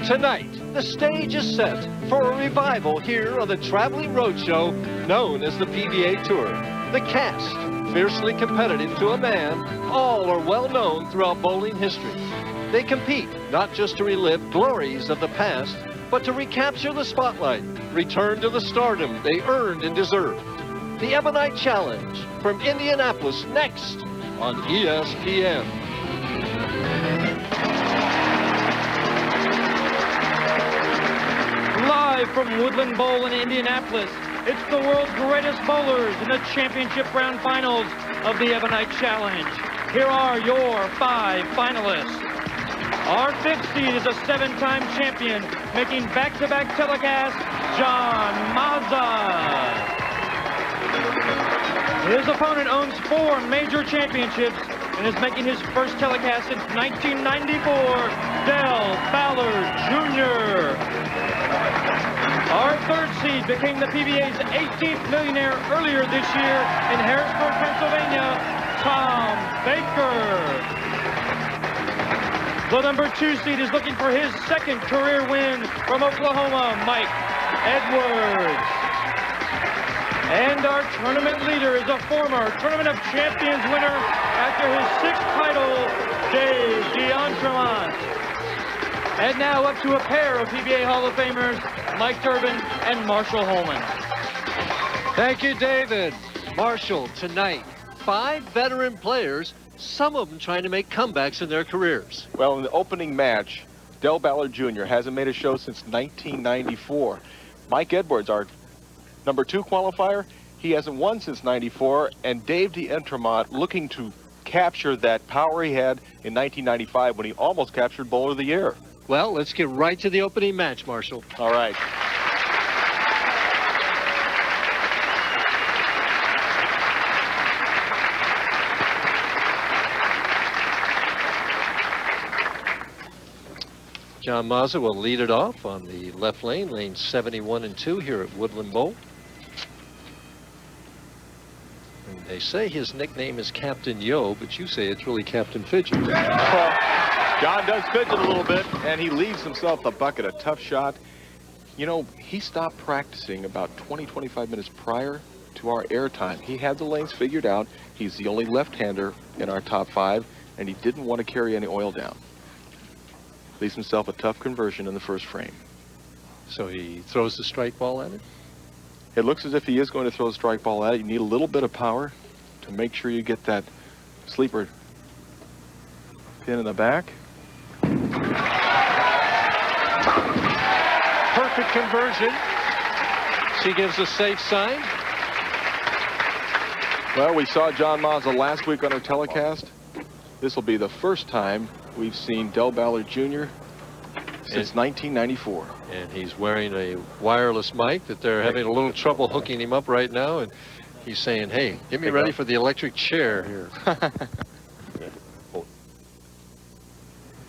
Tonight, the stage is set for a revival here on the traveling roadshow known as the PBA Tour. The cast, fiercely competitive to a man, all are well known throughout bowling history. They compete not just to relive glories of the past, but to recapture the spotlight, return to the stardom they earned and deserved. The Ebonite Challenge from Indianapolis next on ESPN. Live from Woodland Bowl in Indianapolis, it's the world's greatest bowlers in the championship round finals of the Ebonite Challenge. Here are your 5 finalists. Our 5th seed is a 7-time champion, making back-to-back telecasts, John Mazza. His opponent owns 4 major championships and is making his first telecast since 1994, Ballard Jr. Our 3rd seed became the PBA's 18th millionaire earlier this year in Harrisburg, Pennsylvania, Tom Baker. The number 2 seed is looking for his 2nd career win from Oklahoma, Mike Edwards. And our tournament leader is a former Tournament of Champions winner after his 6th title, Dave DeAntremont. And now up to a pair of PBA Hall of Famers, Mike Durbin and Marshall Holman. Thank you, David. Marshall, tonight, 5 veteran players, some of them trying to make comebacks in their careers. Well, in the opening match, Del Ballard Jr. hasn't made a show since 1994. Mike Edwards, our number 2 qualifier, he hasn't won since 94, and Dave DeAntremont looking to capture that power he had in 1995 when he almost captured Bowler of the Year. Well, let's get right to the opening match, Marshall. All right. John Mazza will lead it off on the left lane, lanes 71 and 2 here at Woodland Bowl. And they say his nickname is Captain Yo, but you say it's really Captain Fidget. Well, John does fidget a little bit, and he leaves himself the bucket, a tough shot. You know, he stopped practicing about 20-25 minutes prior to our airtime. He had the lanes figured out. He's the only left-hander in our top 5, and he didn't want to carry any oil down. Leaves himself a tough conversion in the first frame. So he throws the strike ball at it? It looks as if he is going to throw the strike ball at it. You need a little bit of power to make sure you get that sleeper pin in the back. Perfect conversion. She gives a safe sign. Well, we saw John Mazza last week on our telecast. This will be the first time we've seen Del Ballard Jr. since 1994. And he's wearing a wireless mic that they're having a little trouble hooking him up right now. And he's saying, hey, get me ready for the electric chair here.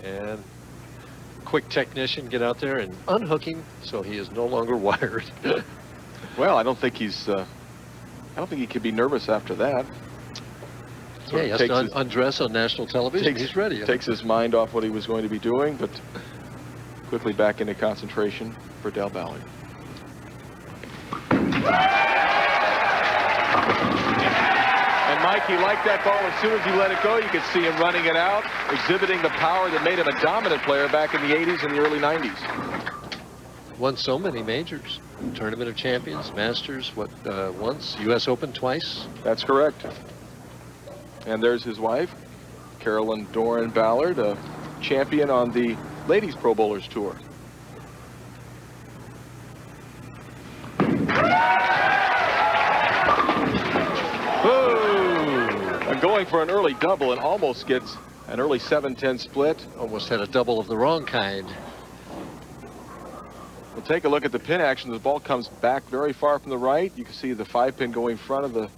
And quick technician get out there and unhooking so he is no longer wired. Well, I don't think he's, I don't think he could be nervous after that. Yeah, he has to undress on national television. He's ready. Takes his mind off what he was going to be doing, but quickly back into concentration for Del Ballard. And Mike, he liked that ball. As soon as he let it go, you could see him running it out, exhibiting the power that made him a dominant player back in the 80s and the early 90s. Won so many majors. Tournament of Champions, Masters, once, U.S. Open twice. That's correct. And there's his wife, Carolyn Doran Ballard, a champion on the Ladies Pro Bowlers Tour. Ooh! Going for an early double and almost gets an early 7-10 split. Almost had a double of the wrong kind. We'll take a look at the pin action. The ball comes back very far from the right. You can see the 5-pin going in front of the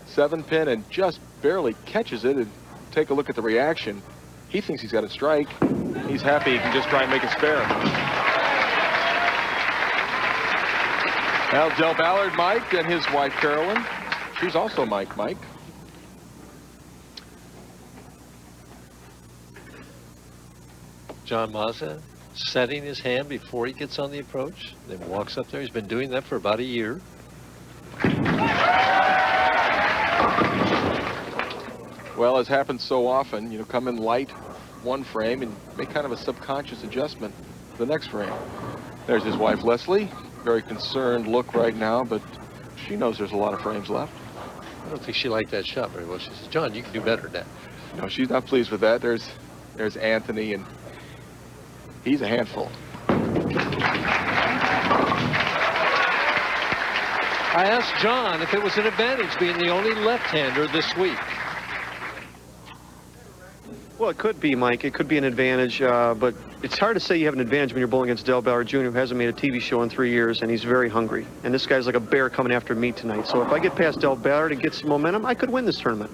7-pin and just barely catches it. And take a look at the reaction. He thinks he's got a strike. He's happy he can just try and make a spare. Now Del Ballard, Mike, and his wife Carolyn. She's also Mike. John Mazza setting his hand before he gets on the approach, then walks up there. He's been doing that for about a year. Well, as happens so often, you know, come in light one frame and make kind of a subconscious adjustment the next frame. There's his wife, Leslie. Very concerned look right now, but she knows there's a lot of frames left. I don't think she liked that shot very well. She says, John, you can do better than that. No, she's not pleased with that. There's Anthony, and he's a handful. I asked John if it was an advantage being the only left-hander this week. Well, it could be, Mike. It could be an advantage, but it's hard to say you have an advantage when you're bowling against Del Ballard Jr., who hasn't made a TV show in 3 years, and he's very hungry. And this guy's like a bear coming after me tonight. So if I get past Del Ballard and get some momentum, I could win this tournament.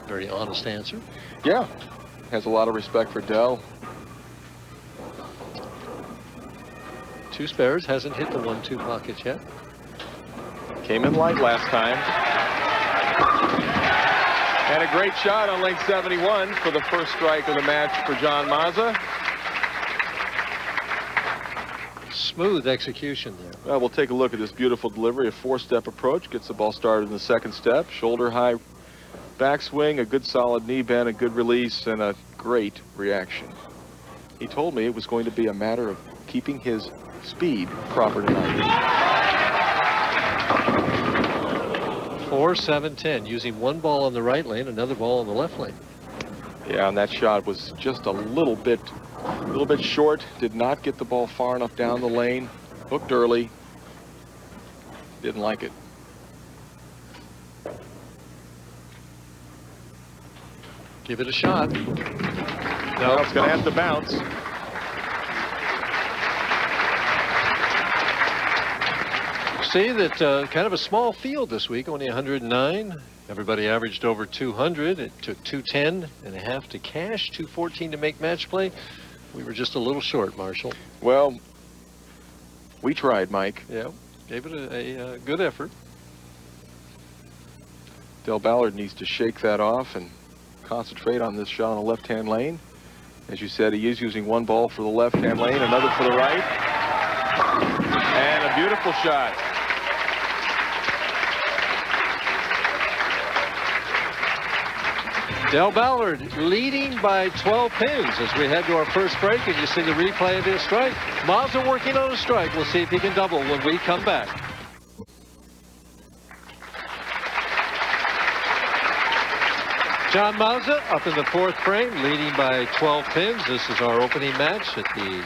Very honest answer. Yeah, has a lot of respect for Del. Two spares, hasn't hit the 1-2 pockets yet. Came in light last time. And a great shot on length 71 for the first strike of the match for John Mazza. Smooth execution there. Well, we'll take a look at this beautiful delivery. A 4-step approach. Gets the ball started in the second step. Shoulder high backswing, a good solid knee bend, a good release, and a great reaction. He told me it was going to be a matter of keeping his speed proper tonight. 4-7-10, using one ball on the right lane, another ball on the left lane. Yeah, and that shot was just a little bit short. Did not get the ball far enough down the lane. Hooked early. Didn't like it. Give it a shot. No, it's going to have to bounce. See that kind of a small field this week, only 109. Everybody averaged over 200. It took 210 and a half to cash, 214 to make match play. We were just a little short, Marshall. Well, we tried, Mike. Yeah, gave it a good effort. Del Ballard needs to shake that off and concentrate on this shot on the left-hand lane. As you said, he is using one ball for the left-hand lane, another for the right. And a beautiful shot. Del Ballard leading by 12 pins as we head to our first break, and you see the replay of his strike. Mazza working on a strike. We'll see if he can double when we come back. John Mazza up in the fourth frame, leading by 12 pins. This is our opening match at the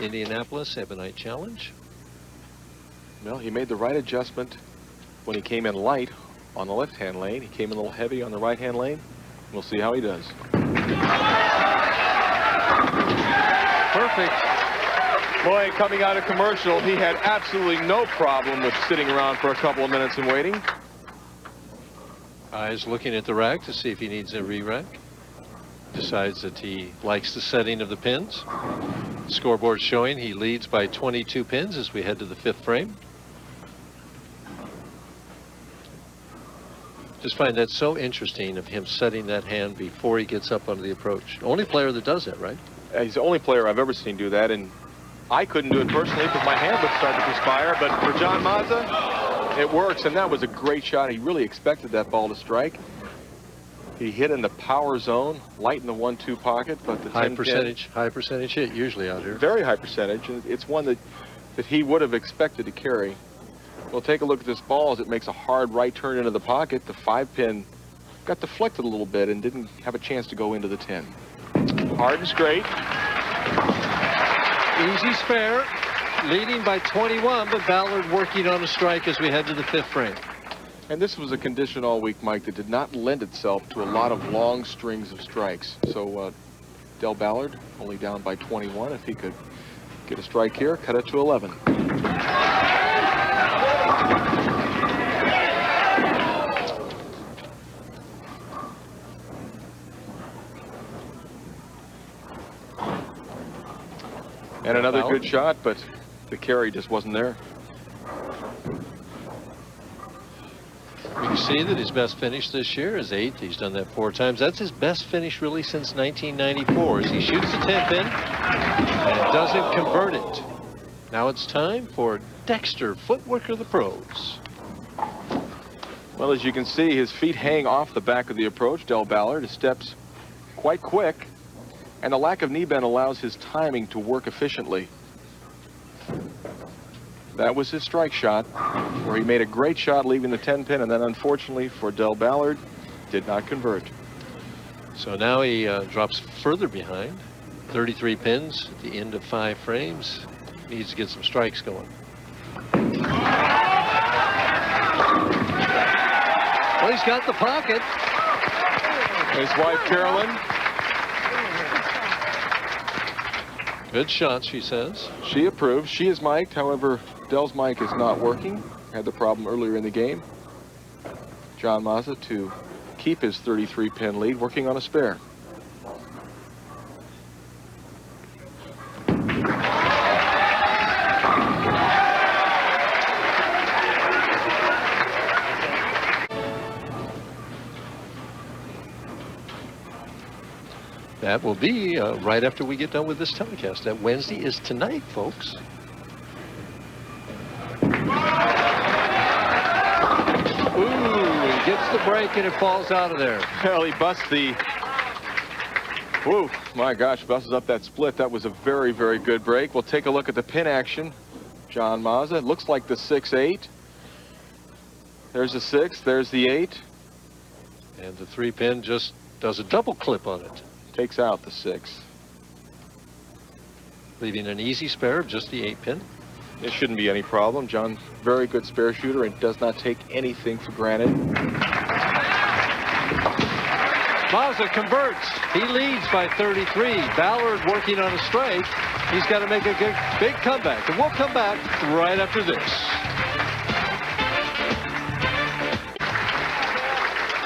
Indianapolis Ebonite Challenge. Well, he made the right adjustment when he came in light on the left-hand lane. He came in a little heavy on the right-hand lane. We'll see how he does. Perfect. Boy, coming out of commercial, he had absolutely no problem with sitting around for a couple of minutes and waiting. Eyes looking at the rack to see if he needs a re-rack. Decides that he likes the setting of the pins. Scoreboard showing he leads by 22 pins as we head to the fifth frame. Just find that so interesting of him setting that hand before he gets up onto the approach. Only player that does that, right? He's the only player I've ever seen do that, and I couldn't do it personally because my hand would start to perspire, but for John Mazza, it works, and that was a great shot. He really expected that ball to strike. He hit in the power zone, light in the 1-2 pocket, but the high percentage hit usually out here. Very high percentage, and it's one that he would have expected to carry. We'll take a look at this ball as it makes a hard right turn into the pocket. The 5-pin got deflected a little bit and didn't have a chance to go into the 10. Hard and straight. Easy spare, leading by 21, but Ballard working on a strike as we head to the fifth frame. And this was a condition all week, Mike, that did not lend itself to a lot of long strings of strikes. So Del Ballard only down by 21. If he could get a strike here, cut it to 11. And another good shot, but the carry just wasn't there. We You see that his best finish this year is 8th. He's done that 4 times. That's his best finish really since 1994. As he shoots the 10 pin and doesn't convert it. Now it's time for Dexter, footwork of the pros. Well, as you can see, his feet hang off the back of the approach. Del Ballard, his steps quite quick, and the lack of knee bend allows his timing to work efficiently. That was his strike shot, where he made a great shot leaving the 10 pin, and then unfortunately for Del Ballard, did not convert. So now he drops further behind. 33 pins at the end of 5 frames. Needs to get some strikes going. Well, he's got the pocket. His wife, Carolyn. Good shot, she says. She approves. She is mic'd. However, Del's mic is not working. Had the problem earlier in the game. John Mazza to keep his 33-pin lead, working on a spare. That will be right after we get done with this telecast. That Wednesday is tonight, folks. Ooh, he gets the break and it falls out of there. Well, he busts the... Whoa, my gosh, busts up that split. That was a very, very good break. We'll take a look at the pin action. John Mazza. It looks like the 6-8. There's the 6, there's the 8. And the 3-pin just does a double clip on it. Takes out the 6. Leaving an easy spare of just the 8-pin. It shouldn't be any problem. John, very good spare shooter and does not take anything for granted. Mazza converts. He leads by 33. Ballard working on a strike. He's got to make a big comeback. And we'll come back right after this.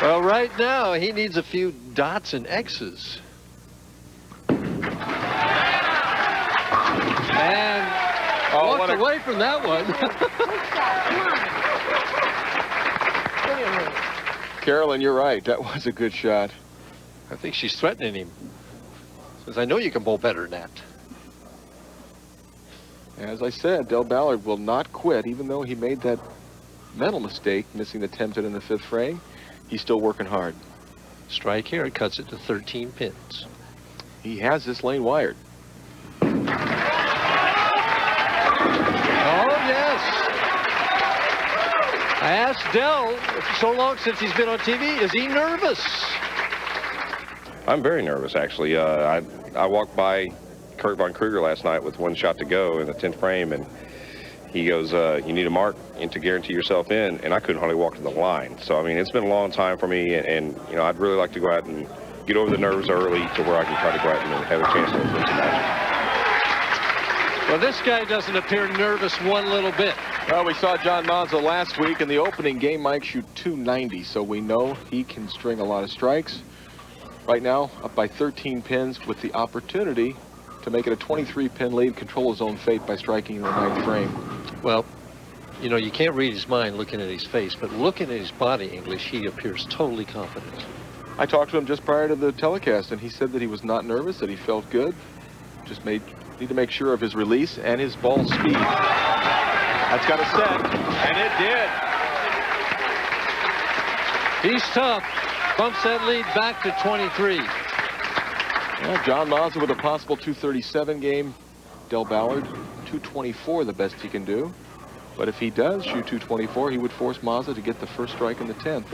Well, right now, he needs a few dots and X's. And walked away from that one. Carolyn, you're right. That was a good shot. I think she's threatening him. Says, I know you can bowl better than that. As I said, Del Ballard will not quit, even though he made that mental mistake, missing the 10 pin in the 5th frame. He's still working hard. Strike here, it cuts it to 13 pins. He has this lane wired. Oh, yes. I asked Del, so long since he's been on TV, is he nervous? I'm very nervous, actually. I walked by Kurt Von Kruger last night with 1 shot to go in the 10th frame, and he goes, you need a mark and to guarantee yourself in, and I couldn't hardly walk to the line. So, I mean, it's been a long time for me, and you know, I'd really like to go out and get over the nerves early to where I can try to go out and have a chance to win some matches. Well, this guy doesn't appear nervous one little bit. Well, we saw John Mazza last week in the opening game. Mike shoot 290, so we know he can string a lot of strikes. Right now, up by 13 pins with the opportunity to make it a 23-pin lead, control his own fate by striking in the 9th frame. Well, you know, you can't read his mind looking at his face, but looking at his body English, he appears totally confident. I talked to him just prior to the telecast, and he said that he was not nervous, that he felt good. Just need to make sure of his release and his ball speed. That's got a set, and it did. He's tough. Bumps that lead back to 23. Well, John Mazza with a possible 237 game. Del Ballard, 224, the best he can do. But if he does shoot 224, he would force Mazza to get the first strike in the 10th.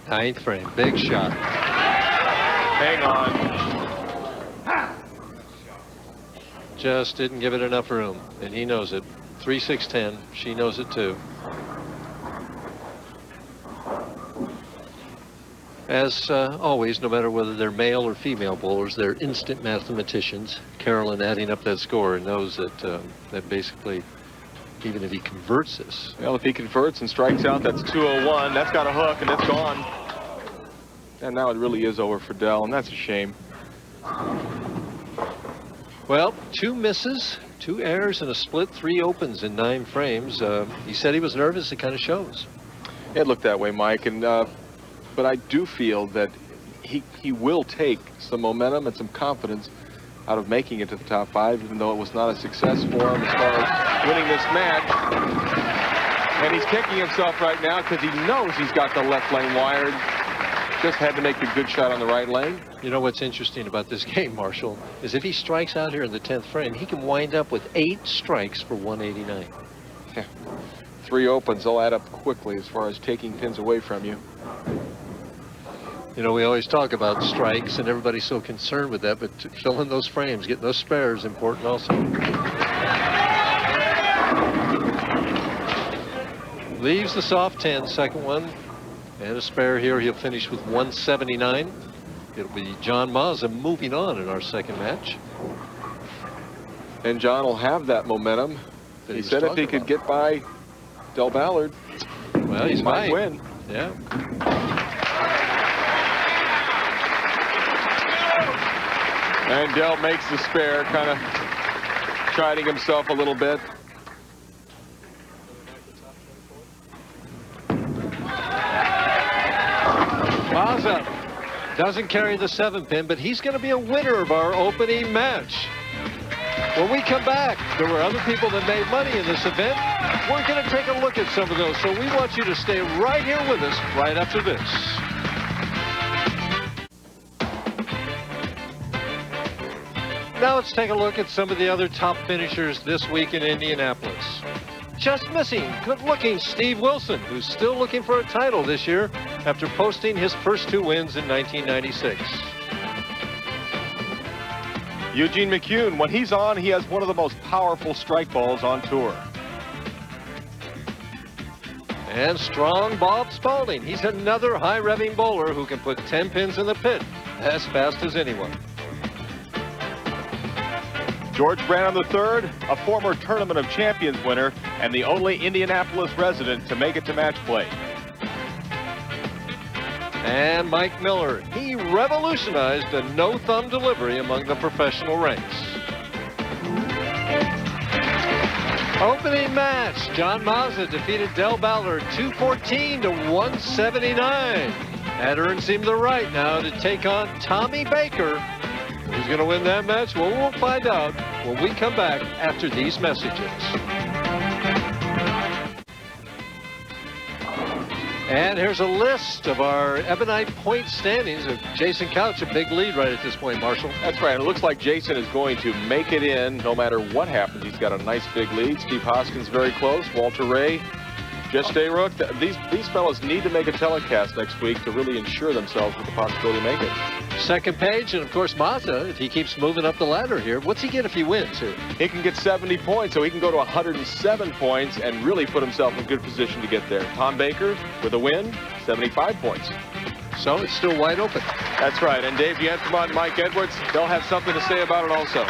9th frame, big shot. Hang on. Just didn't give it enough room, and he knows it. 3-6-10, she knows it too. As always, no matter whether they're male or female bowlers, they're instant mathematicians. Carolyn adding up that score and knows that that basically, even if he converts this. Well, if he converts and strikes out, that's 201. That's got a hook, and it's gone. And now it really is over for Del, and that's a shame. Well, 2 misses, 2 errors and a split, 3 opens in 9 frames. He said he was nervous. It kind of shows. It looked that way, Mike, and but I do feel that he will take some momentum and some confidence out of making it to the top 5, even though it was not a success for him as far as winning this match. And he's kicking himself right now because he knows he's got the left lane wired. Just had to make a good shot on the right lane. You know what's interesting about this game, Marshall, is if he strikes out here in the 10th frame, he can wind up with 8 strikes for 189. Yeah. 3 opens, they'll add up quickly as far as taking pins away from you. You know, we always talk about strikes, and everybody's so concerned with that, but filling those frames, getting those spares is important also. Leaves the soft 10, second one, and a spare here. He'll finish with 179. It'll be John Mazza moving on in our second match. And John will have that momentum. He said if he could get by Del Ballard, well, he might win. Yeah. And Del makes the spare, kind of chiding himself a little bit. Mazza doesn't carry the 7-pin, but he's going to be a winner of our opening match. When we come back, there were other people that made money in this event. We're going to take a look at some of those, so we want you to stay right here with us right after this. Now let's take a look at some of the other top finishers this week in Indianapolis. Just missing good-looking Steve Wilson, who's still looking for a title this year after posting his first 2 wins in 1996. Eugene McCune, when he's on, he has one of the most powerful strike balls on tour. And strong Bob Spalding. He's another high-revving bowler who can put 10 pins in the pit as fast as anyone. George Branham III, a former Tournament of Champions winner and the only Indianapolis resident to make it to match play. And Mike Miller, he revolutionized a no-thumb delivery among the professional ranks. Opening match, John Mazza defeated Del Ballard 214 to 179. That earns him the right now to take on Tommy Baker. Who's going to win that match? Well, we'll find out when we come back after these messages. And here's a list of our Ebonite point standings. Jason Couch, a big lead right at this point, Marshall. That's right. It looks like Jason is going to make it in no matter what happens. He's got a nice big lead. Steve Hoskins very close. Walter Ray, Just Stay Rook. These fellas need to make a telecast next week to really ensure themselves with the possibility of making it. Second page, and of course Mazza, if he keeps moving up the ladder here, what's he get if he wins here? He can get 70 points, so he can go to 107 points and really put himself in good position to get there. Tom Baker with a win, 75 points. So it's still wide open. That's right, and Dave Yentremont and Mike Edwards, they'll have something to say about it also.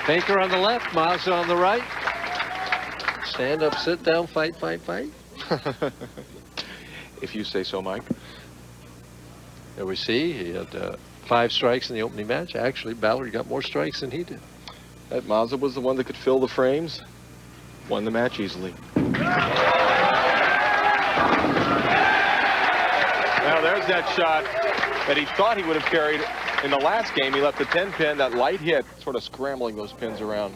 Baker on the left, Mazza on the right. Stand up, sit down, fight, fight, fight. If you say so, Mike. There we see he had 5 strikes in the opening match. Actually, Ballard got more strikes than he did. That Mazza was the one that could fill the frames. Won the match easily. Now there's that shot that he thought he would have carried in the last game. He left the 10 pin, that light hit, sort of scrambling those pins around.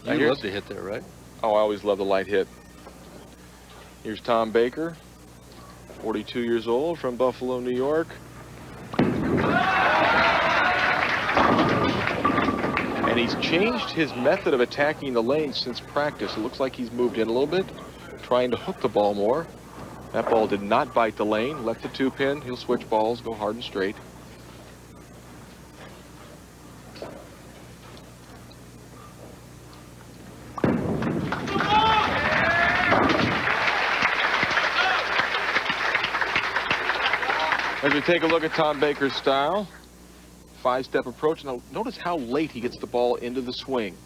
You love to hit there, right? Oh, I always love the light hit. Here's Tom Baker, 42 years old, from Buffalo, New York. And he's changed his method of attacking the lane since practice. It looks like he's moved in a little bit, trying to hook the ball more. That ball did not bite the lane, left the 2 pin. He'll switch balls, go hard and straight. As we take a look at Tom Baker's style, 5-step approach. Now, notice how late he gets the ball into the swing.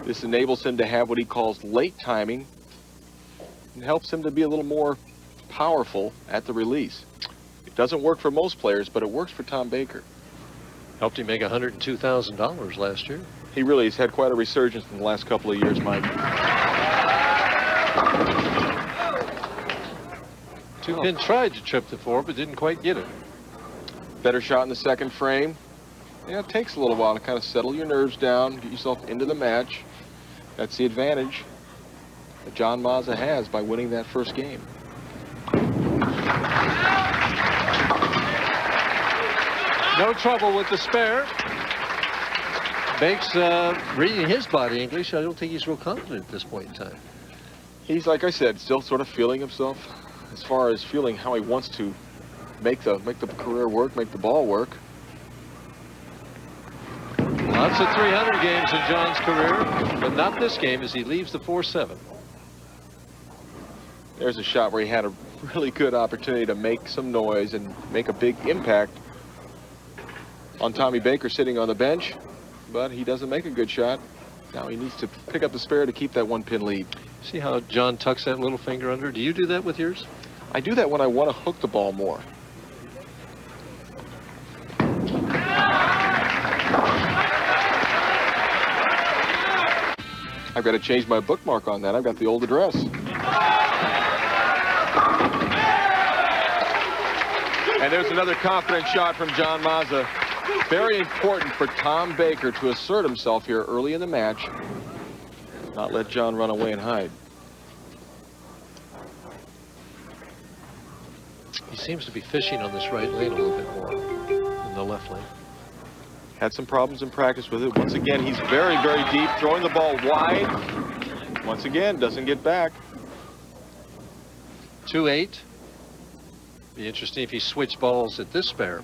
This enables him to have what he calls late timing and helps him to be a little more powerful at the release. It doesn't work for most players, but it works for Tom Baker. Helped him make $102,000 last year. He really has had quite a resurgence in the last couple of years, Mike. Two-pin tried to trip the 4, but didn't quite get it. Better shot in the second frame. Yeah, it takes a little while to kind of settle your nerves down, get yourself into the match. That's the advantage that John Mazza has by winning that first game. No trouble with the spare. Bake's reading his body English. I don't think he's real confident at this point in time. He's, like I said, still sort of feeling himself as far as feeling how he wants to make the career work, make the ball work. Lots of 300 games in John's career, but not this game as he leaves the 4-7. There's a shot where he had a really good opportunity to make some noise and make a big impact on Tommy Baker sitting on the bench, but he doesn't make a good shot. Now he needs to pick up the spare to keep that 1-pin lead. See how John tucks that little finger under? Do you do that with yours? I do that when I want to hook the ball more. I've got to change my bookmark on that. I've got the old address. And there's another confident shot from John Mazza. Very important for Tom Baker to assert himself here early in the match. Not let John run away and hide. He seems to be fishing on this right lane a little bit more than the left lane. Had some problems in practice with it. Once again, he's very, very deep, throwing the ball wide. Once again, doesn't get back. 2-8. Be interesting if he switched balls at this spare.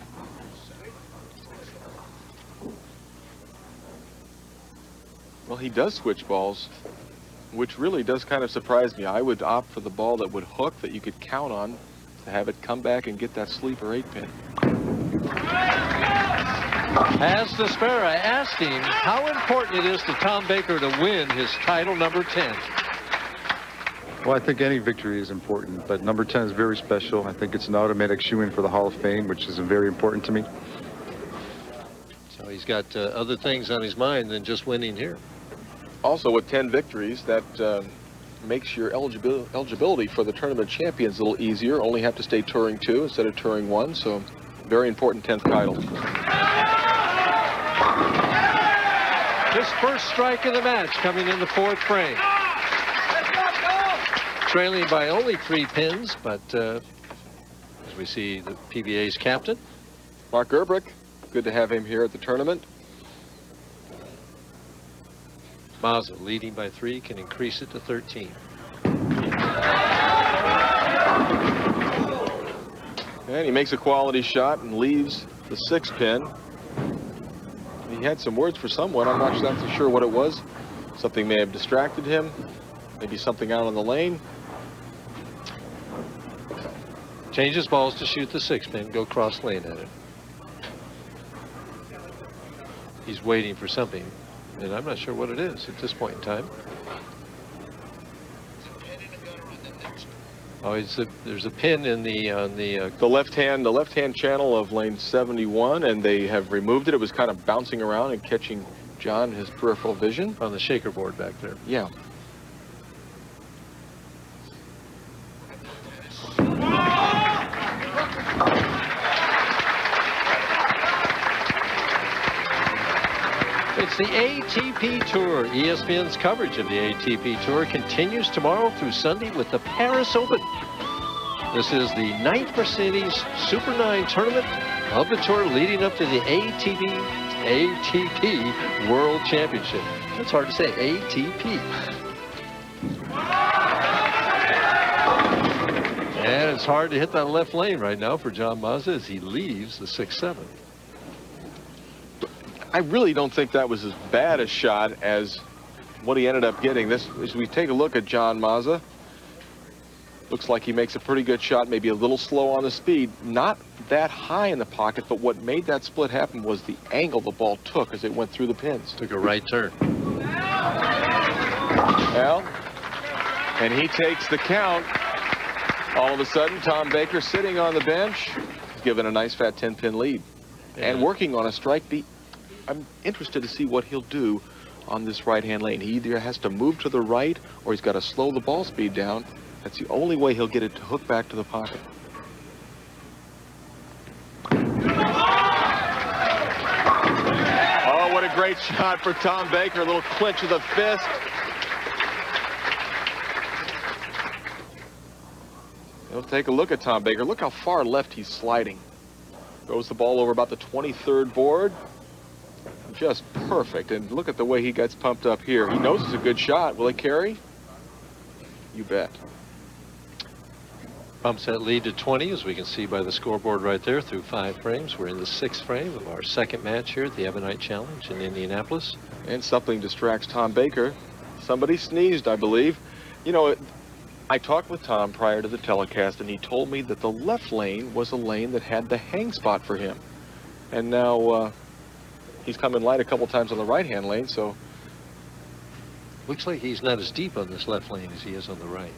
Well, he does switch balls, which really does kind of surprise me. I would opt for the ball that would hook, that you could count on, to have it come back and get that sleeper 8-pin. As the spare, I asked him how important it is to Tom Baker to win his title number 10. Well, I think any victory is important, but number 10 is very special. I think it's an automatic shoe-in for the Hall of Fame, which is very important to me. So he's got other things on his mind than just winning here. Also, with 10 victories, that makes your eligibility for the tournament champions a little easier. Only have to stay touring 2 instead of touring 1, so very important 10th title. His first strike of the match coming in the 4th frame. Trailing by only 3 pins, but as we see the PBA's captain. Mark Gerbrick, good to have him here at the tournament. Mazza leading by 3, can increase it to 13. And he makes a quality shot and leaves the 6-pin. He had some words for someone. I'm not exactly sure what it was. Something may have distracted him. Maybe something out on the lane. Changes balls to shoot the 6-pin, go cross lane at it. He's waiting for something, and I'm not sure what it is at this point in time. Oh, there's a pin in the left hand channel of lane 71, and they have removed it. It was kind of bouncing around and catching John his peripheral vision on the shaker board back there. Yeah. It's the ATP Tour. ESPN's coverage of the ATP Tour continues tomorrow through Sunday with the Paris Open. This is the 9th Mercedes Super 9 tournament of the tour leading up to the ATP World Championship. That's hard to say, ATP. And it's hard to hit that left lane right now for John Mazza as he leaves the 6-7. I really don't think that was as bad a shot as what he ended up getting. This, as we take a look at John Mazza, looks like he makes a pretty good shot, maybe a little slow on the speed, not that high in the pocket, but what made that split happen was the angle the ball took as it went through the pins. Took a right turn. Well, and he takes the count. All of a sudden, Tom Baker sitting on the bench, given a nice fat 10-pin lead and working on a strike beat. I'm interested to see what he'll do on this right-hand lane. He either has to move to the right or he's got to slow the ball speed down. That's the only way he'll get it to hook back to the pocket. Oh, what a great shot for Tom Baker. A little clinch of the fist. He'll take a look at Tom Baker. Look how far left he's sliding. Throws the ball over about the 23rd board. Just perfect. And look at the way he gets pumped up here. He knows it's a good shot. Will it carry? You bet. Bumps that lead to 20, as we can see by the scoreboard right there, through 5 frames. We're in the 6th frame of our second match here at the Ebonite Challenge in Indianapolis. And something distracts Tom Baker. Somebody sneezed, I believe. You know, I talked with Tom prior to the telecast, and he told me that the left lane was a lane that had the hang spot for him. And now he's come in light a couple times on the right-hand lane, so... Looks like he's not as deep on this left lane as he is on the right.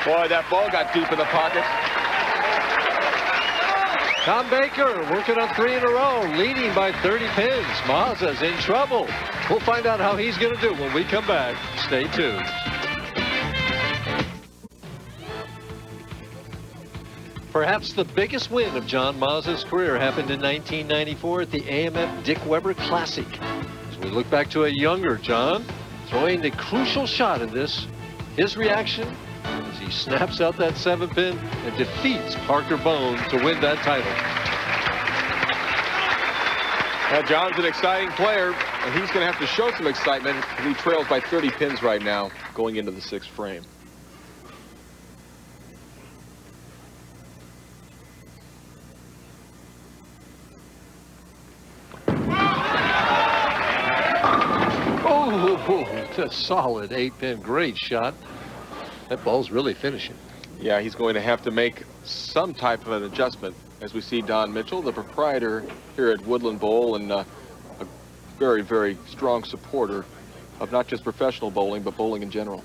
Boy, that ball got deep in the pocket. Tom Baker working on 3 in a row, leading by 30 pins. Mazza's in trouble. We'll find out how he's going to do when we come back. Stay tuned. Perhaps the biggest win of John Mazza's career happened in 1994 at the AMF Dick Weber Classic. As we look back to a younger John throwing the crucial shot in this, his reaction as he snaps out that 7-pin and defeats Parker Bone to win that title. Now, John's an exciting player, and he's going to have to show some excitement. He trails by 30 pins right now going into the 6th frame. Oh, it's a solid 8-pin, great shot. That ball's really finishing. Yeah, he's going to have to make some type of an adjustment. As we see Don Mitchell, the proprietor here at Woodland Bowl, and a very, very strong supporter of not just professional bowling, but bowling in general.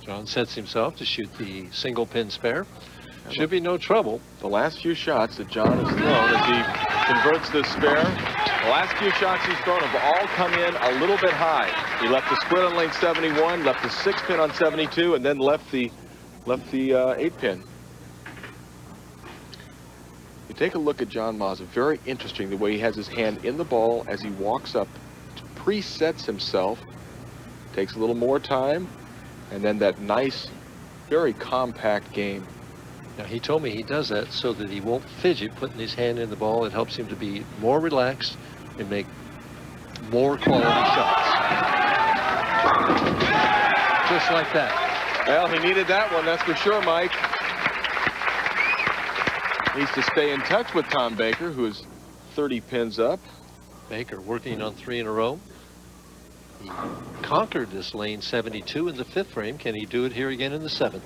John sets himself to shoot the single pin spare. Should be no trouble. The last few shots that John has thrown as he converts this spare, the last few shots he's thrown have all come in a little bit high. He left the split on lane 71, left the 6-pin on 72, and then left the 8-pin. You take a look at John Mazza. Very interesting the way he has his hand in the ball as he walks up, presets himself, takes a little more time, and then that nice, very compact game. Now, he told me he does that so that he won't fidget putting his hand in the ball. It helps him to be more relaxed and make more quality shots. Just like that. Well, he needed that one, that's for sure, Mike. Needs to stay in touch with Tom Baker, who's 30 pins up. Baker working on 3 in a row. He conquered this lane 72 in the 5th frame. Can he do it here again in the 7th?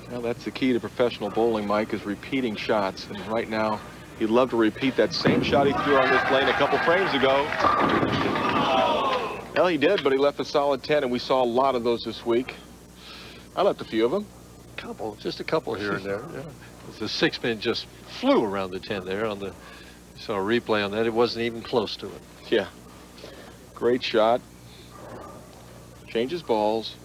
Well, that's the key to professional bowling, Mike, is repeating shots. And right now, he'd love to repeat that same shot he threw on this lane a couple frames ago. Well, he did, but he left a solid 10, and we saw a lot of those this week. I left a few of them. Just a couple here and there. Yeah. The 6-pin just flew around the 10 there on the. Saw a replay on that. It wasn't even close to it. Yeah. Great shot. Changes balls.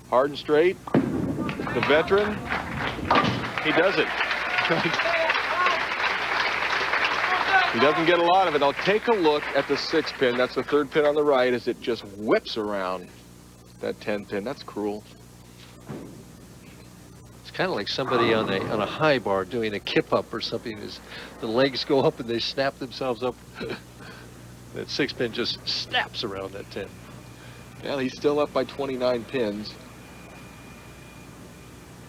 Hard and straight. The veteran. He does it. He doesn't get a lot of it. I'll take a look at the 6-pin. That's the 3rd pin on the right as it just whips around that 10-pin. That's cruel. It's kind of like somebody on a high bar doing a kip up or something. The legs go up and they snap themselves up. That 6-pin just snaps around that 10. Well, he's still up by 29 pins.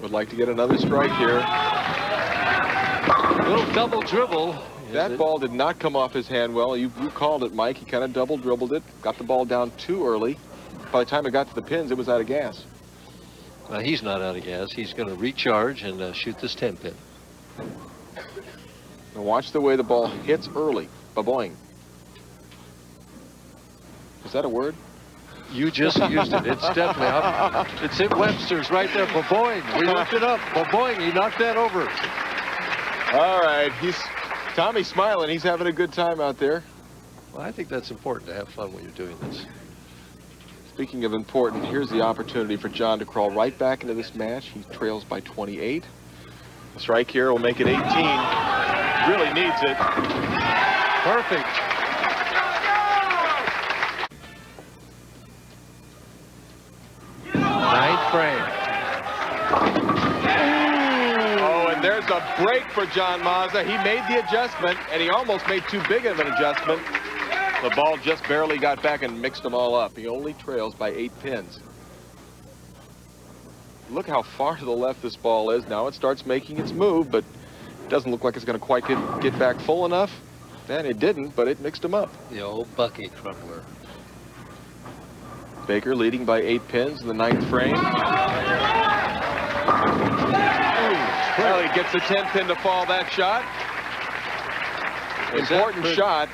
Would like to get another strike here. Little double dribble. That ball did not come off his hand well. You called it, Mike. He kind of double dribbled it. Got the ball down too early. By the time it got to the pins, it was out of gas. Well, he's not out of gas. He's going to recharge and shoot this 10-pin. Now watch the way the ball hits early. Ba-boing. Is that a word? You just used it. It's definitely up. It's at Webster's right there. Boing. We looked it up. Boing. He knocked that over. All right. Tommy's smiling. He's having a good time out there. Well, I think that's important to have fun when you're doing this. Speaking of important, here's the opportunity for John to crawl right back into this match. He trails by 28. A strike here will make it 18. Really needs it. Perfect. Ninth frame. Oh, and there's a break for John Mazza. He made the adjustment, and he almost made too big of an adjustment. The ball just barely got back and mixed them all up. He only trails by 8 pins. Look how far to the left this ball is. Now it starts making its move, but it doesn't look like it's going to quite get back full enough. And it didn't, but it mixed them up. The old bucket crumbler. Baker leading by 8 pins in the 9th frame. Well, he gets a 10 pin to fall that shot. Important shot.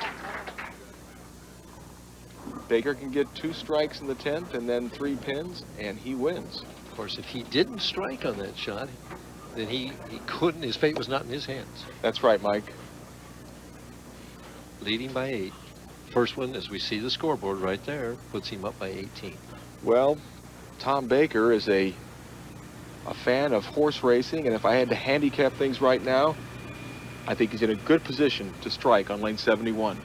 Baker can get 2 strikes in the 10th and then 3 pins, and he wins. Of course, if he didn't strike on that shot, then he couldn't. His fate was not in his hands. That's right, Mike. Leading by 8. First one, as we see the scoreboard right there, puts him up by 18. Well, Tom Baker is a fan of horse racing, and if I had to handicap things right now, I think he's in a good position to strike on lane 71.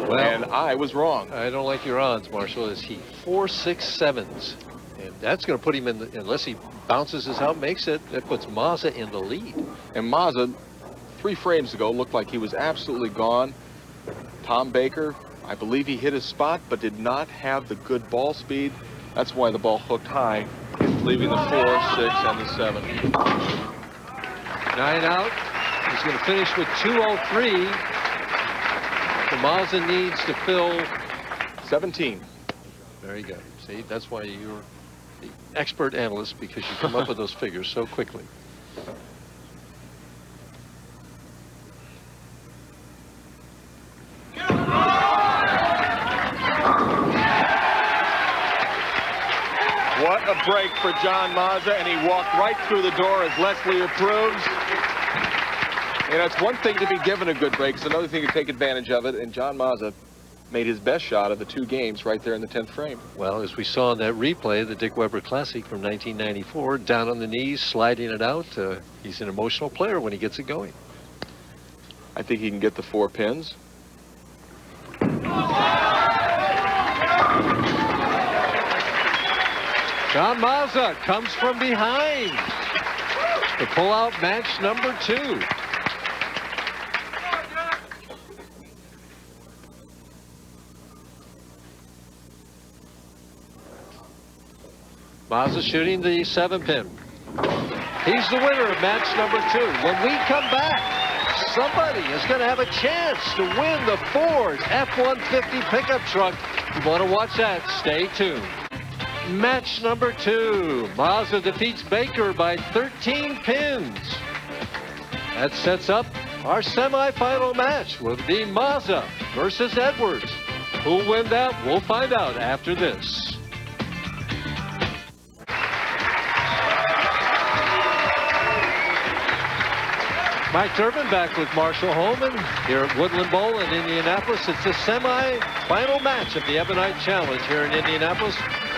Well, and I was wrong. I don't like your odds, Marshall. Is he 4, 6, 7s? And that's going to put him in the, unless he bounces this out, makes it, that puts Mazza in the lead. And Mazza, 3 frames ago, looked like he was absolutely gone. Tom Baker, I believe he hit his spot, but did not have the good ball speed. That's why the ball hooked high, leaving the 4, 6, and the 7. 9 out. He's going to finish with 203. So Mazza needs to fill 17. Very good. See, that's why you're the expert analyst, because you come up with those figures so quickly. What a break for John Mazza, and he walked right through the door, as Leslie approves. And it's one thing to be given a good break. It's another thing to take advantage of it, and John Mazza made his best shot of the 2 games right there in the 10th frame. Well, as we saw in that replay, the Dick Weber Classic from 1994, down on the knees, sliding it out. He's an emotional player when he gets it going. I think he can get the 4 pins. John Mazza comes from behind to pull out match number 2. Mazza shooting the 7-pin. He's the winner of match number 2. When we come back, somebody is going to have a chance to win the Ford F-150 pickup truck. You want to watch that? Stay tuned. Match number 2. Mazza defeats Baker by 13 pins. That sets up our semifinal match. Will be Mazza versus Edwards. Who'll win that? We'll find out after this. Mike Durbin back with Marshall Holman here at Woodland Bowl in Indianapolis. It's the semi-final match of the Ebonite Challenge here in Indianapolis.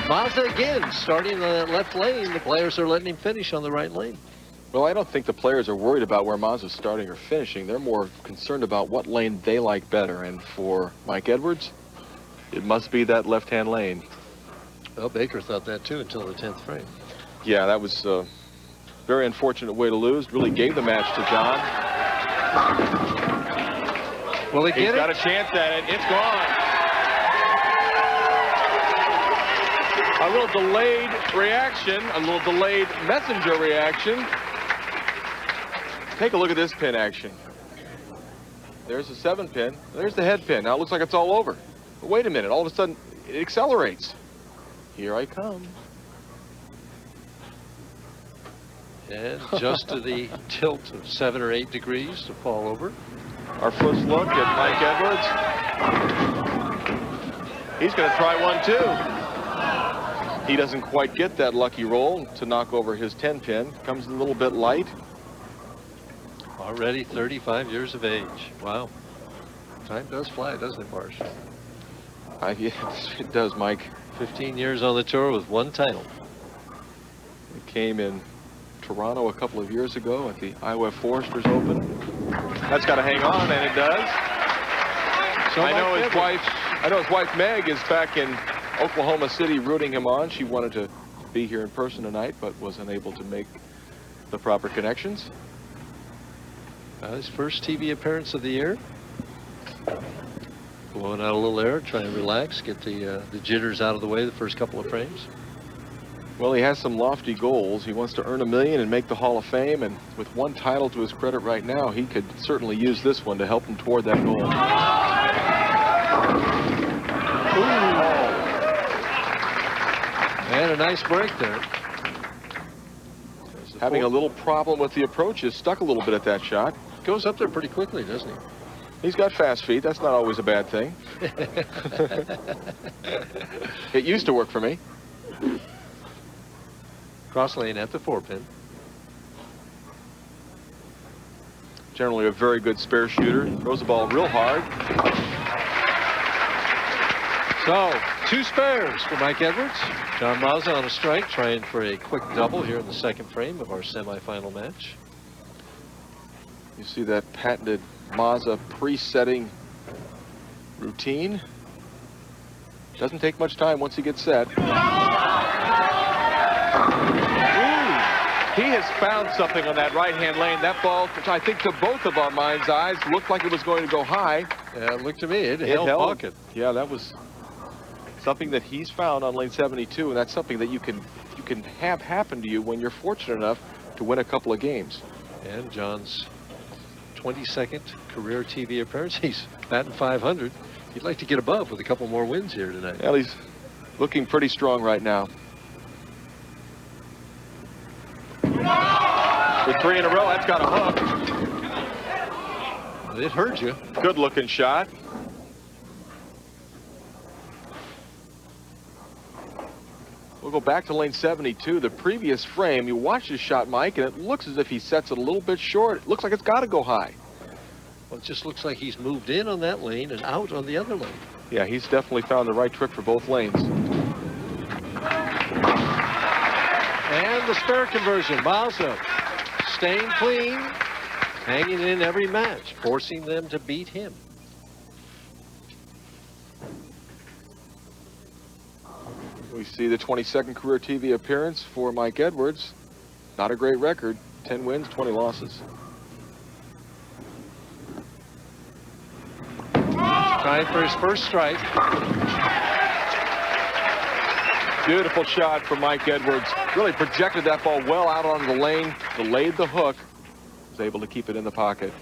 Mazza again starting on that left lane. The players are letting him finish on the right lane. Well, I don't think the players are worried about where Mazza's starting or finishing. They're more concerned about what lane they like better. And for Mike Edwards, it must be that left-hand lane. Well, Baker thought that too until the 10th frame. Yeah, that was a very unfortunate way to lose. Really gave the match to John. Will he get it? He's got a chance at it. It's gone. A little delayed reaction, a little delayed messenger reaction. Take a look at this pin action. There's the 7-pin. There's the head pin. Now it looks like it's all over. But wait a minute. All of a sudden, it accelerates. Here I come. And just to the tilt of 7 or 8 degrees to fall over. Our first look at Mike Edwards. He's going to try one, too. He doesn't quite get that lucky roll to knock over his 10-pin. Comes a little bit light. Already 35 years of age. Wow. Time does fly, doesn't it, Marsh? Yes, it does, Mike. 15 years on the tour with one title. It came in Toronto a couple of years ago at the IWF Foresters Open. That's got to hang on, and it does. So I know his wife Meg is back in Oklahoma City rooting him on. She wanted to be here in person tonight, but was unable to make the proper connections. His first TV appearance of the year. Blowing out a little air, trying to relax, get the jitters out of the way the first couple of frames. Well, he has some lofty goals. He wants to earn $1 million and make the Hall of Fame, and with one title to his credit right now, he could certainly use this one to help him toward that goal. And a nice break there. Having a little problem with the approach. Is stuck a little bit at that shot. Goes up there pretty quickly, doesn't he? He's got fast feet. That's not always a bad thing. It used to work for me. Cross lane at the 4-pin. Generally a very good spare shooter. Throws the ball real hard. So, 2 spares for Mike Edwards. John Mazza on a strike, trying for a quick double here in the second frame of our semifinal match. You see that patented Mazza pre-setting routine. Doesn't take much time once he gets set. He has found something on that right-hand lane. That ball, which I think to both of our minds' eyes, looked like it was going to go high. Yeah, it looked to me, it held pocket. Yeah, that was something that he's found on lane 72, and that's something that you can have happen to you when you're fortunate enough to win a couple of games. And John's 22nd career TV appearance. He's batting 500. He'd like to get above with a couple more wins here tonight. Well, he's looking pretty strong right now. With 3 in a row, that's got a hook. It hurt you. Good looking shot. We'll go back to lane 72. The previous frame, you watch his shot, Mike, and it looks as if he sets it a little bit short. It looks like it's got to go high. Well, it just looks like he's moved in on that lane and out on the other lane. Yeah, he's definitely found the right trick for both lanes. And the spare conversion. Mazza staying clean, hanging in every match, forcing them to beat him. We see the 22nd career TV appearance for Mike Edwards. Not a great record. 10 wins, 20 losses. Trying for his first strike. Beautiful shot from Mike Edwards. Really projected that ball well out onto the lane, delayed the hook, was able to keep it in the pocket.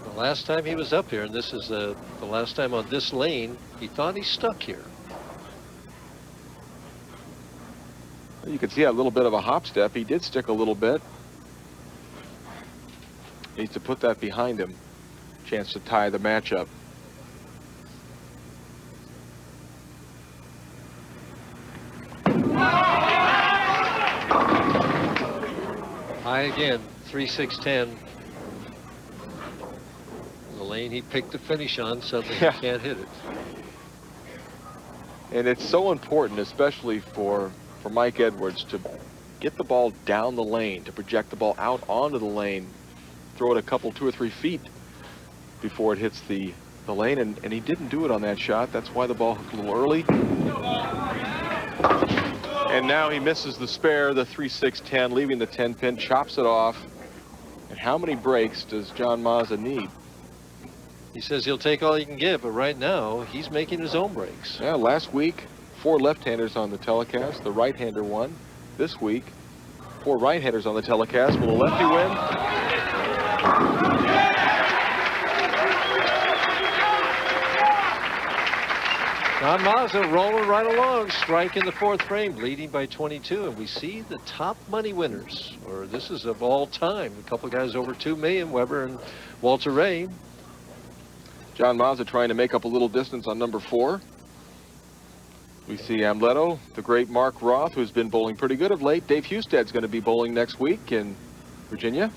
The last time he was up here, and this is the last time on this lane, he thought he stuck here. You can see a little bit of a hop step. He did stick a little bit. Needs to put that behind him. Chance to tie the matchup. High again, 3-6-10. The lane he picked the finish on, suddenly he can't hit it. And it's so important, especially for Mike Edwards, to get the ball down the lane, to project the ball out onto the lane, throw it a couple, 2 or 3 feet before it hits the lane, and he didn't do it on that shot. That's why the ball hooked a little early. And now he misses the spare, the 3-6-10, leaving the 10-pin, chops it off. And how many breaks does John Mazza need? He says he'll take all he can get, but right now he's making his own breaks. Yeah, last week, 4 left-handers on the telecast. The right-hander won. This week, 4 right-handers on the telecast. Will the lefty win? John Mazza rolling right along, strike in the fourth frame, leading by 22. And we see the top money winners, or this is of all time. A couple guys over $2 million, Weber and Walter Ray. John Mazza trying to make up a little distance on number 4. We see Amleto, the great Mark Roth, who's been bowling pretty good of late. Dave Hustad's going to be bowling next week in Virginia.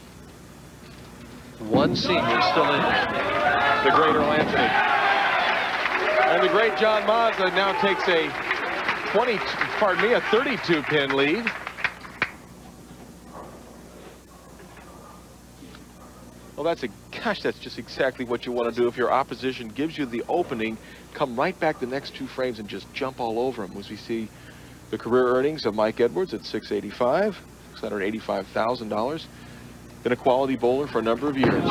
One senior still in there. The great Earl Anthony. And the great John Mazza now takes a 32-pin lead. Well, that's just exactly what you want to do. If your opposition gives you the opening, come right back the next 2 frames and just jump all over them. As we see the career earnings of Mike Edwards at $685,000. Been a quality bowler for a number of years.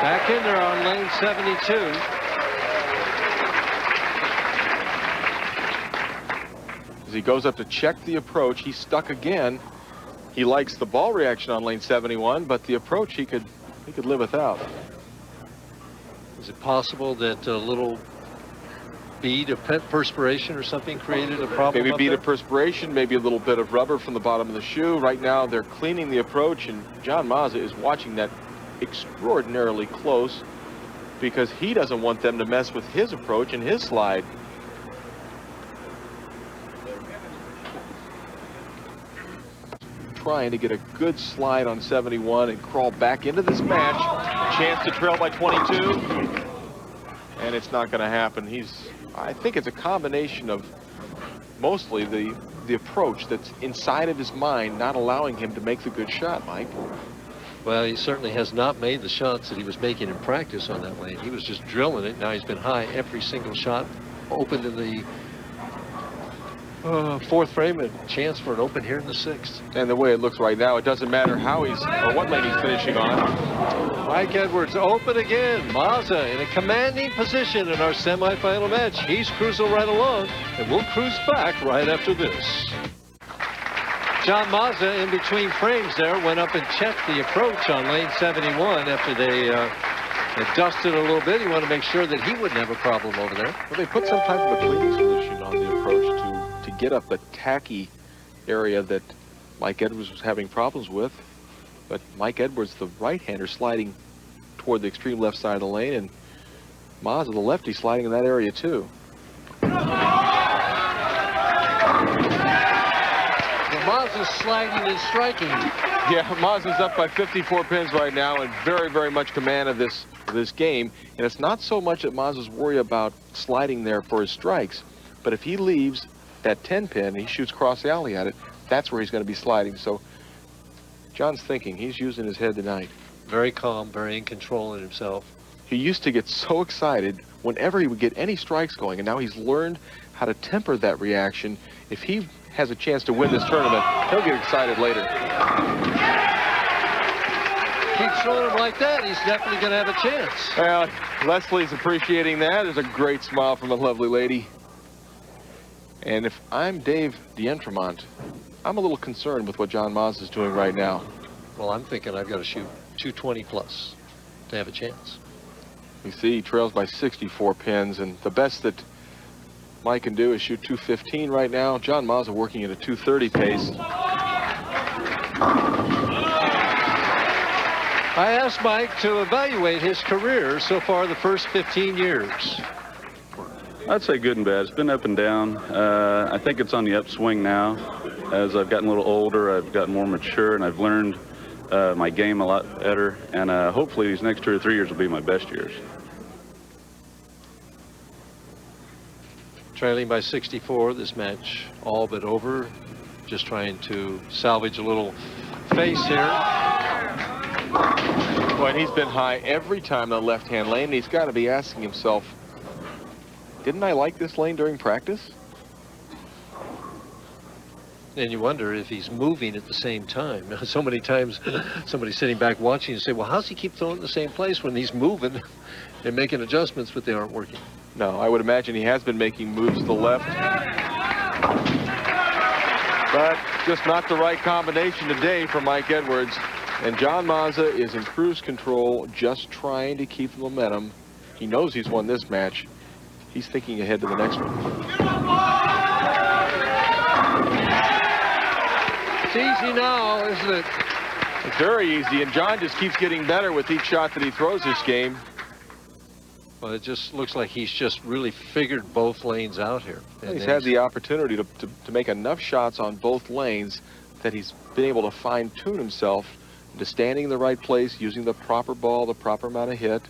Back in there on lane 72. As he goes up to check the approach, he's stuck again. He likes the ball reaction on lane 71, but the approach he could live without. Is it possible that a little bead of perspiration or something created a problem? Maybe a bead there? of perspiration, maybe a little bit of rubber from the bottom of the shoe. Right now they're cleaning the approach, and John Mazza is watching that extraordinarily close because he doesn't want them to mess with his approach and his slide. Trying to get a good slide on 71 and crawl back into this match. Chance to trail by 22, and it's not going to happen. I think it's a combination of mostly the approach that's inside of his mind, not allowing him to make the good shot, Mike. Well, he certainly has not made the shots that he was making in practice on that lane. He was just drilling it. Now he's been high every single shot. Open in the fourth frame, a chance for an open here in the 6th. And the way it looks right now, it doesn't matter how or what lane he's finishing on. Mike Edwards open again. Mazza in a commanding position in our semifinal match. He's cruising right along, and we'll cruise back right after this. John Mazza, in between frames there, went up and checked the approach on lane 71 after they had dusted a little bit. He wanted to make sure that he wouldn't have a problem over there. Well, they put some type of a cleaning solution on the approach to get up a tacky area that Mike Edwards was having problems with. But Mike Edwards, the right-hander, sliding toward the extreme left side of the lane, and Mazza, the lefty, sliding in that area too. Mazza's sliding and striking. Yeah, Mazza's up by 54 pins right now and very, very much command of this game. And it's not so much that Mazza's worried about sliding there for his strikes, but if he leaves that 10 pin, he shoots cross alley at it, that's where he's going to be sliding. So John's thinking, he's using his head tonight. Very calm, very in control in himself. He used to get so excited whenever he would get any strikes going, and now he's learned how to temper that reaction. If he has a chance to win this tournament, he'll get excited later. Keep throwing him like that, he's definitely going to have a chance. Well, Leslie's appreciating that. There's a great smile from a lovely lady. And if I'm Dave D'Entremont, I'm a little concerned with what John Mazza is doing right now. Well, I'm thinking I've got to shoot 220 plus to have a chance. You see, he trails by 64 pins, and the best that Mike can do is shoot 215 right now. John Mazza working at a 230 pace. I asked Mike to evaluate his career so far the first 15 years. I'd say good and bad. It's been up and down. I think it's on the upswing now. As I've gotten a little older, I've gotten more mature, and I've learned my game a lot better. And hopefully these next 2 or 3 years will be my best years. Trailing by 64, this match all but over. Just trying to salvage a little face here. Well, he's been high every time in the left-hand lane. He's got to be asking himself, didn't I like this lane during practice? And you wonder if he's moving at the same time. So many times somebody's sitting back watching and say, well, how's he keep throwing in the same place when he's moving and making adjustments, but they aren't working? No, I would imagine he has been making moves to the left. But just not the right combination today for Mike Edwards. And John Mazza is in cruise control, just trying to keep the momentum he knows he's won this match. He's thinking ahead to the next one. It's easy now, isn't it? It's very easy, and John just keeps getting better with each shot that he throws this game. Well, it just looks like he's just really figured both lanes out here. He's had the opportunity to make enough shots on both lanes that he's been able to fine-tune himself into standing in the right place, using the proper ball, the proper amount of hit.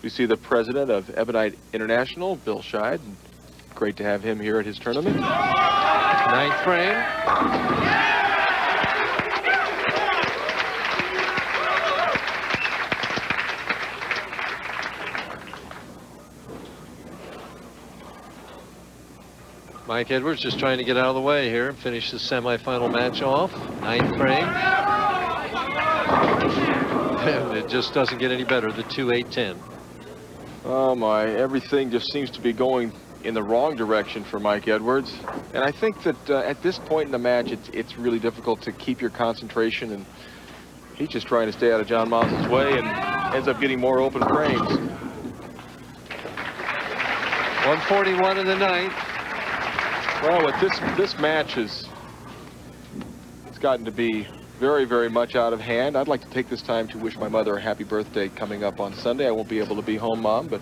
We see the president of Ebonite International, Bill Scheid. Great to have him here at his tournament. 9th frame. Mike Edwards just trying to get out of the way here and finish the semifinal match off. 9th frame. And it just doesn't get any better, the 2-8-10. Oh my, everything just seems to be going in the wrong direction for Mike Edwards. And I think that at this point in the match, it's really difficult to keep your concentration, and he's just trying to stay out of John Mazza's way and ends up getting more open frames. 141 in the 9th. Well, with this match it's gotten to be very, very much out of hand. I'd like to take this time to wish my mother a happy birthday coming up on Sunday. I won't be able to be home, Mom, but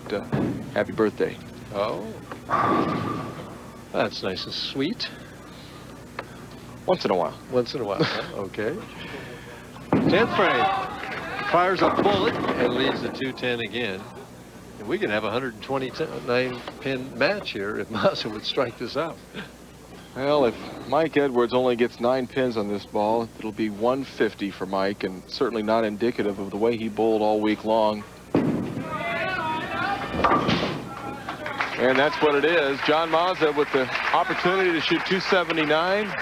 happy birthday. Oh, that's nice and sweet. Once in a while. Once in a while, huh? Okay. 10th frame. Fires a bullet and leads the 2-10 again. And we can have a 129-pin match here if Mazza would strike this out. Well, if Mike Edwards only gets 9 pins on this ball, it'll be 150 for Mike, and certainly not indicative of the way he bowled all week long. And that's what it is. John Mazza with the opportunity to shoot 279.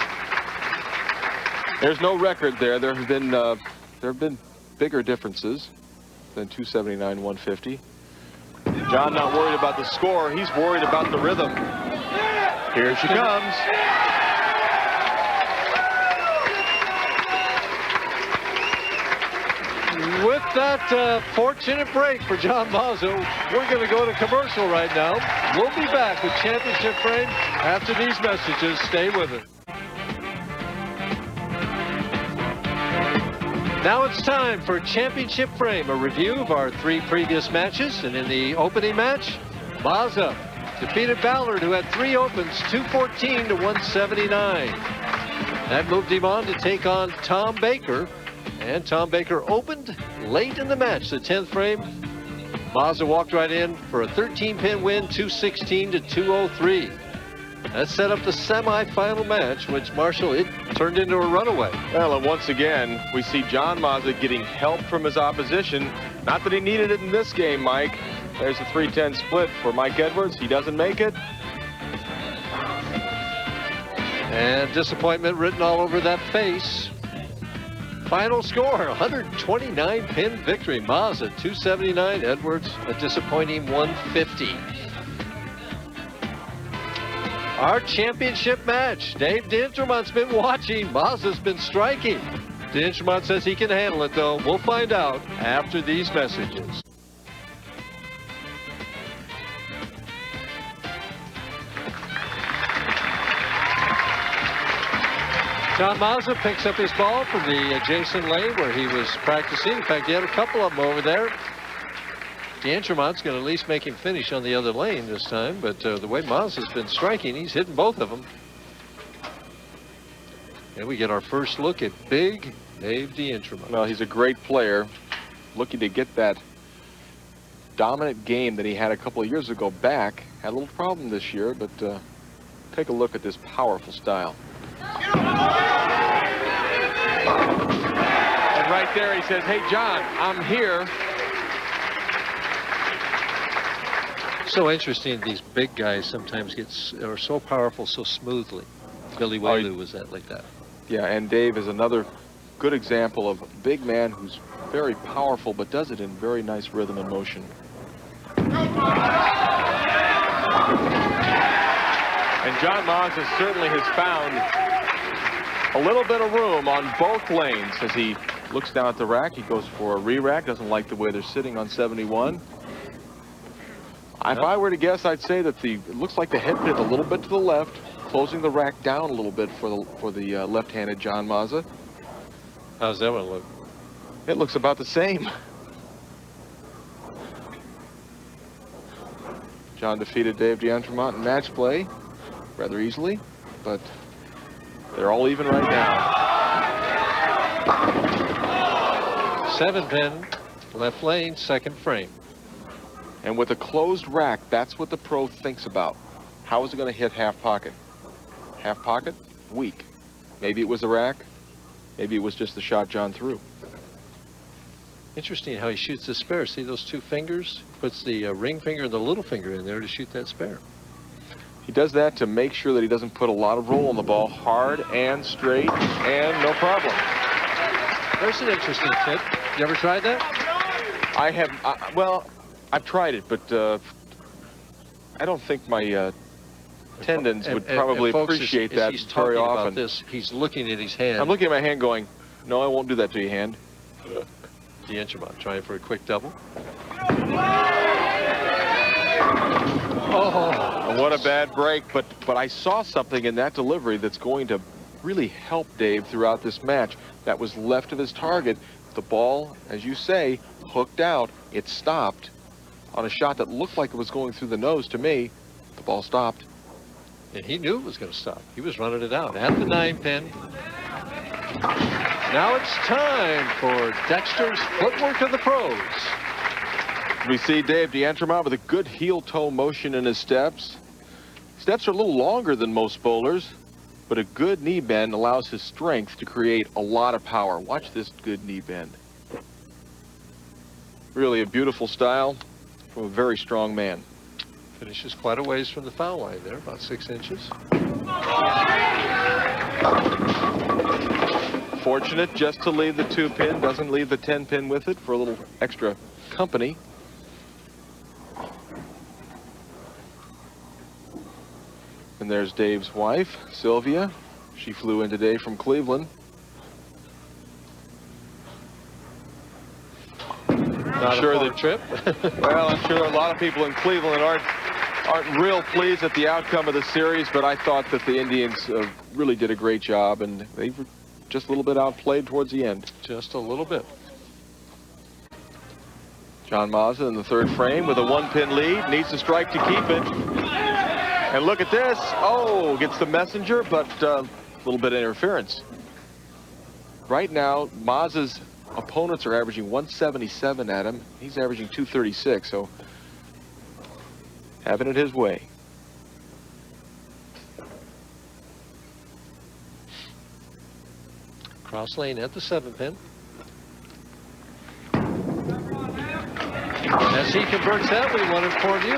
There's no record there. There have been bigger differences than 279, 150. John not worried about the score. He's worried about the rhythm. Here she comes. With that fortunate break for John Mazza, we're going to go to commercial right now. We'll be back with Championship Frame after these messages. Stay with us. Now it's time for Championship Frame, a review of our 3 previous matches. And in the opening match, Mazza defeated Ballard, who had 3 opens, 214 to 179. That moved him on to take on Tom Baker. And Tom Baker opened late in the match, the 10th frame. Mazza walked right in for a 13-pin win, 216 to 203. That set up the semifinal match, which, Marshall, it turned into a runaway. Well, and once again, we see John Mazza getting help from his opposition. Not that he needed it in this game, Mike. There's a 3-10 split for Mike Edwards. He doesn't make it. And disappointment written all over that face. Final score, 129-pin victory. Mazza, 279. Edwards, a disappointing 150. Our championship match. Dave Dintermont's been watching. Mazza's been striking. Dintermont says he can handle it, though. We'll find out after these messages. John Mazza picks up his ball from the adjacent lane where he was practicing. In fact, he had a couple of them over there. D'Entremont's going to at least make him finish on the other lane this time, but the way Mazza's been striking, he's hitting both of them. And we get our first look at big Dave D'Entremont. Well, he's a great player, looking to get that dominant game that he had a couple of years ago back. Had a little problem this year, but take a look at this powerful style. And right there he says, hey, John, I'm here. So interesting, these big guys sometimes are so powerful so smoothly. Billy Whaley was that like that. Yeah, and Dave is another good example of a big man who's very powerful but does it in very nice rhythm and motion. And John Mazza certainly has found a little bit of room on both lanes as he looks down at the rack. He goes for a re-rack, doesn't like the way they're sitting on 71. If I were to guess, I'd say that it looks like the head pin a little bit to the left, closing the rack down a little bit for the left-handed John Mazza. How's that one look? It looks about the same. John defeated Dave D'Entremont in match play rather easily, but they're all even right now. 7-pin, left lane, second frame. And with a closed rack, that's what the pro thinks about. How is it going to hit half pocket? Half pocket, weak. Maybe it was the rack. Maybe it was just the shot John threw. Interesting how he shoots the spare. See those two fingers? Puts the ring finger and the little finger in there to shoot that spare. He does that to make sure that he doesn't put a lot of roll on the ball. Hard and straight and no problem. There's an interesting tip. You ever tried that? I have, well, I've tried it, but I don't think my tendons would probably folks, appreciate as that he's very talking often. about this, he's looking at his hand. I'm looking at my hand going, no, I won't do that to your hand. D'Entremont trying for a quick double. Oh, what a bad break, but I saw something in that delivery that's going to really help Dave throughout this match. That was left of his target. The ball, as you say, hooked out. It stopped on a shot that looked like it was going through the nose to me. The ball stopped. and he knew it was going to stop. He was running it out at the 9-pin. Now it's time for Dexter's Footwork of the Pros. We see Dave D'Entremont with a good heel-toe motion in his steps. Steps are a little longer than most bowlers, but a good knee bend allows his strength to create a lot of power. Watch this good knee bend. Really a beautiful style from a very strong man. Finishes quite a ways from the foul line there, about 6 inches. Fortunate just to leave the 2-pin, doesn't leave the 10-pin with it for a little extra company. And there's Dave's wife, Sylvia. She flew in today from Cleveland. Not sure a far that trip. Well, I'm sure a lot of people in Cleveland aren't real pleased at the outcome of the series, but I thought that the Indians really did a great job, and they were just a little bit outplayed towards the end. Just a little bit. John Mazza in the 3rd frame with a 1-pin lead, needs to strike to keep it. And look at this. Oh, gets the messenger, but a little bit of interference. Right now, Mazza's opponents are averaging 177 at him. He's averaging 236, so having it his way. Cross lane at the 7-pin. As he converts that, we want to inform you.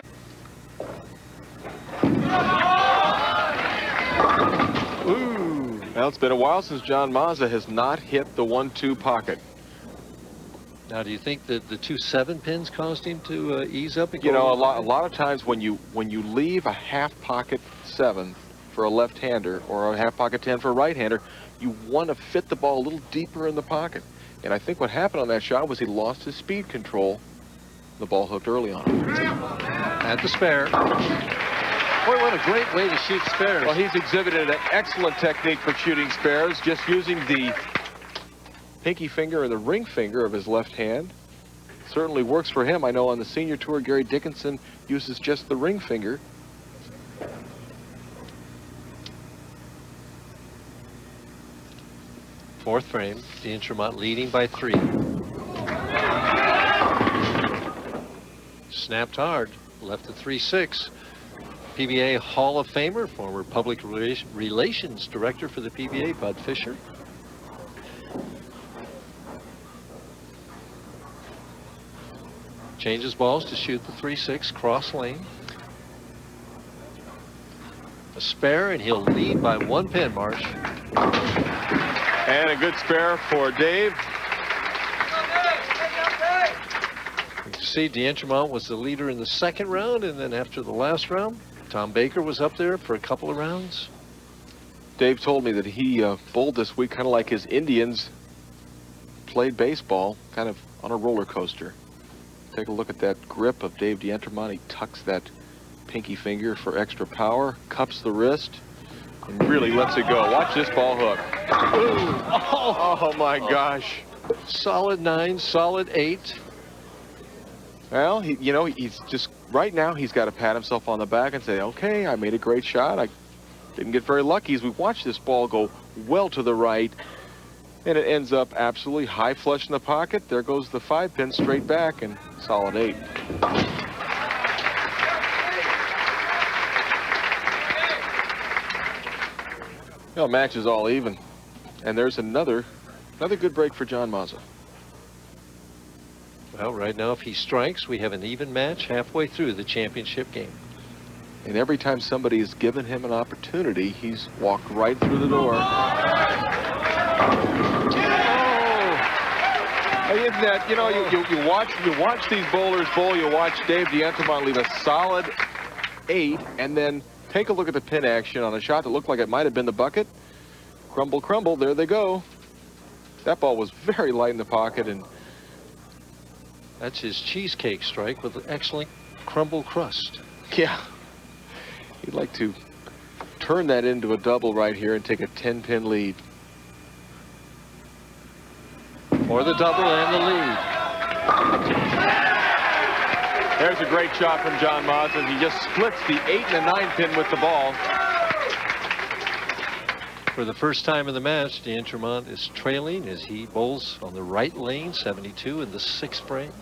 Ooh. Well, it's been a while since John Mazza has not hit the 1-2 pocket. Now, do you think that the 2 7-pins caused him to ease up? And You go know, a over? lot of times when you leave a half pocket 7 for a left-hander or a half pocket 10 for a right-hander, you want to fit the ball a little deeper in the pocket. And I think what happened on that shot was he lost his speed control. The ball hooked early on him. At the spare. Boy, what a great way to shoot spares. Well, he's exhibited an excellent technique for shooting spares, just using the pinky finger and the ring finger of his left hand. Certainly works for him. I know on the senior tour, Gary Dickinson uses just the ring finger. Fourth frame, D'Entremont leading by 3. Snapped hard, left the 3-6. PBA Hall of Famer, former public relations director for the PBA, Bud Fisher. Changes balls to shoot the 3-6 cross lane. A spare, and he'll lead by 1 pin, Marsh. And a good spare for Dave. You can see D'Entremont was the leader in the 2nd round, and then after the last round, Tom Baker was up there for a couple of rounds. Dave told me that he bowled this week kind of like his Indians played baseball, kind of on a roller coaster. Take a look at that grip of Dave D'Entremont. He tucks that pinky finger for extra power, cups the wrist, and really lets it go. Watch this ball hook. Oh my gosh. Solid 9, solid 8. Well, he's just, right now, he's got to pat himself on the back and say, okay, I made a great shot. I didn't get very lucky as we watch this ball go well to the right, and it ends up absolutely high flush in the pocket. There goes the 5-pin straight back, and solid 8. Well, match is all even, and there's another good break for John Mazza. Well, right now, if he strikes, we have an even match halfway through the championship game. And every time somebody has given him an opportunity, he's walked right through the door. Isn't that, you watch these bowlers bowl, you watch Dave D'Entremont leave a solid 8, and then take a look at the pin action on a shot that looked like it might have been the bucket. Crumble, crumble, there they go. That ball was very light in the pocket, and that's his cheesecake strike with an excellent crumble crust. yeah, he'd like to turn that into a double right here and take a 10-pin lead. Or the double and the lead. There's a great shot from John Mazza. He just splits the 8 and the 9-pin with the ball. For the first time in the match, D'Entremont is trailing as he bowls on the right lane, 72 in the 6th frame.